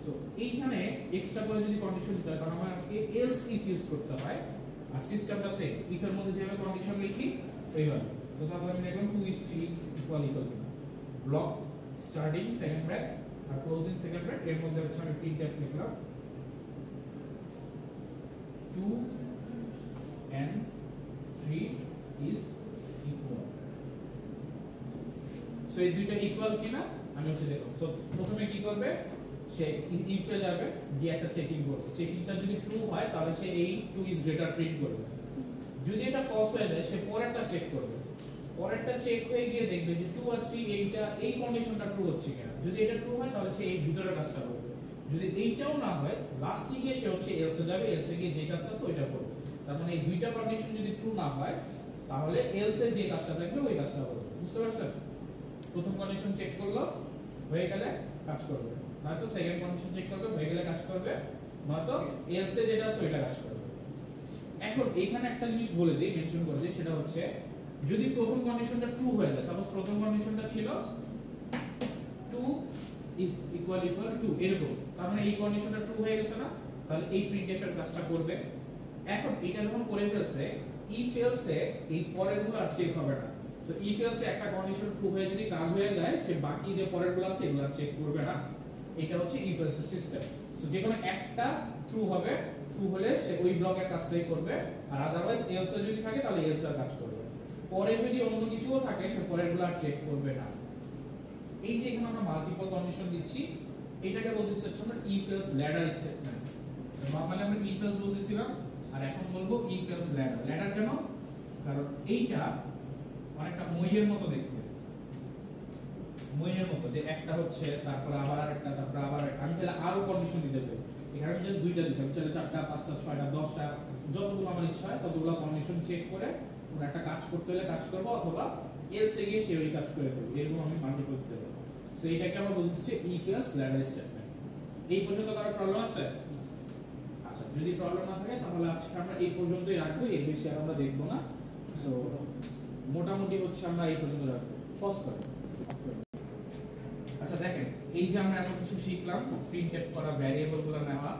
Speaker 2: সো এইখানে এক্সট্রা করে যদি কন্ডিশন দিতে হয় তাহলে আমাকে এলস ইফ ইউজ করতে হয়, আর সিস্টেমটা সেম, ইফ এর মধ্যে যেভাবে কন্ডিশন লিখি এইভাবে। তো সাপোজ আমি লিখলাম 2 is 3 equal block starting second bracket আর ক্লোজিং সেকেন্ড ব্র্যাকেট, এর মধ্যে হচ্ছে আমি প্রিন্টএফ লিখলাম 2 and 3 is equal। সো এই দুইটা ইকুয়াল কিনা আমি হচ্ছে দেখব। সো প্রথমে কি করবে, সে ইফ এ যাবে, গিয়ে একটা চেকিং করবে, চেকিংটা যদি ট্রু হয় তাহলে সে এই 2 is greater প্রিন্ট করবে। যদি এটা ফলস হয়ে যায় সে পরেরটা চেক করবে, পরেরটা চেক হয়ে গিয়ে দেখবে যে 2 আর 3 এইটা এই কন্ডিশনটা ট্রু হচ্ছে কিনা। যদি এটা ট্রু হয় তাহলে সে এই ভিতরের কাজটা করবে, যদি এইটাও না হয় লাস্টে গিয়ে সে হচ্ছে এলসে যাবে, এলসে গিয়ে যে কাজটা আছে ওইটা করবে। তার মানে এই দুইটা কন্ডিশন যদি ট্রু না হয় তাহলে এলসে যে কাজটা থাকবে ওই কাজটা করবে। বুঝতে পারছেন? প্রথম কন্ডিশন চেক করলো, হয়ে গেলে কাজ করবে, নয়তো সেকেন্ড কন্ডিশন চেক করবে, হয়ে গেলে কাজ করবে, নয়তো এলসে যেটা আছে ওইটা কাজ করবে। এখন এখানে একটা জিনিস বলে দিই, মেনশন করে দিই, সেটা হচ্ছে যদি প্রথম কন্ডিশনটা ট্রু হয়ে যায়, সাপোজ প্রথম কন্ডিশনটা ছিল 2 is equal 2 এরকম, তার মানে এই কন্ডিশনটা ট্রু হয়ে গেছে না, তাহলে এই প্রিন্টএফ এর কাজটা করবে। এখন এটা যখন করে ফেলছে, ইফ এলসে এই পরেরগুলো আর চেক হবে না। সো ইফ এলসে একটা কন্ডিশন ট্রু হয়ে যদি কাজ হয়ে যায়, সে বাকি যে পরেরগুলো আছে এগুলো চেক করবে না। এটা হচ্ছে ইফ এলস সিস্টেম। সো যেকোনো একটা ট্রু হবে, ট্রু হলে সে ওই ব্লকের কাজটাই করবে, আর আদারওয়াইজ এলসে যদি থাকে তাহলে এলসে এর কাজ করবে। পরে যদি অন্য কিছুও থাকে সে পরেরগুলো আর চেক করবে না। এই যে এখানে আমরা মাল্টিপল কন্ডিশন দিচ্ছি, এটাকে বলতেছি হচ্ছে আমরা if else ladder statement. Normally আমরা ইফ এলস বলতেছিলাম, আর এখন বলবো ইফ এলস ল্যাডার। ল্যাডার কেন? কারণ এইটা অনেকটা মইয়ের মতো দেখতে, মইয়ের মতো, যে একটা হচ্ছে তারপর আবার আরেকটা, তারপর আবার আমি চাইলে আরো কন্ডিশন দিতে পারি। এখানে আমি জাস্ট দুইটা দিছি, আমি চাইলে 4টা 5টা 6টা 10টা যতগুলো আমার ইচ্ছা হয় ততগুলো কন্ডিশন চেক করে কোন একটা কাজ করতে হলে কাজ করব, অথবা এলসে গিয়ে সে ওই কাজ করে ফেলবে, এরকম আমি মাল্টিপল দিতে পারবো। সো এটাকে আমরা বলতেছি যে ইফ এলস ল্যাডার স্টেটমেন্ট। এই পর্যন্ত কারো প্রবলেম আছে? আচ্ছা, যদি প্রবলেম না থাকে তাহলে আজকে আমরা এই পর্যন্তই রাখবো, এর বেশি আর আমরা দেখবো না। সো মোটামুটি হচ্ছে আমরা এই পর্যন্ত রাখবো। ফার্স্ট করে আচ্ছা দেখেন, এই যে আমরা এত কিছু শিখলাম, প্রিন্টএফ করা, ভ্যারিয়েবলগুলো নেওয়া,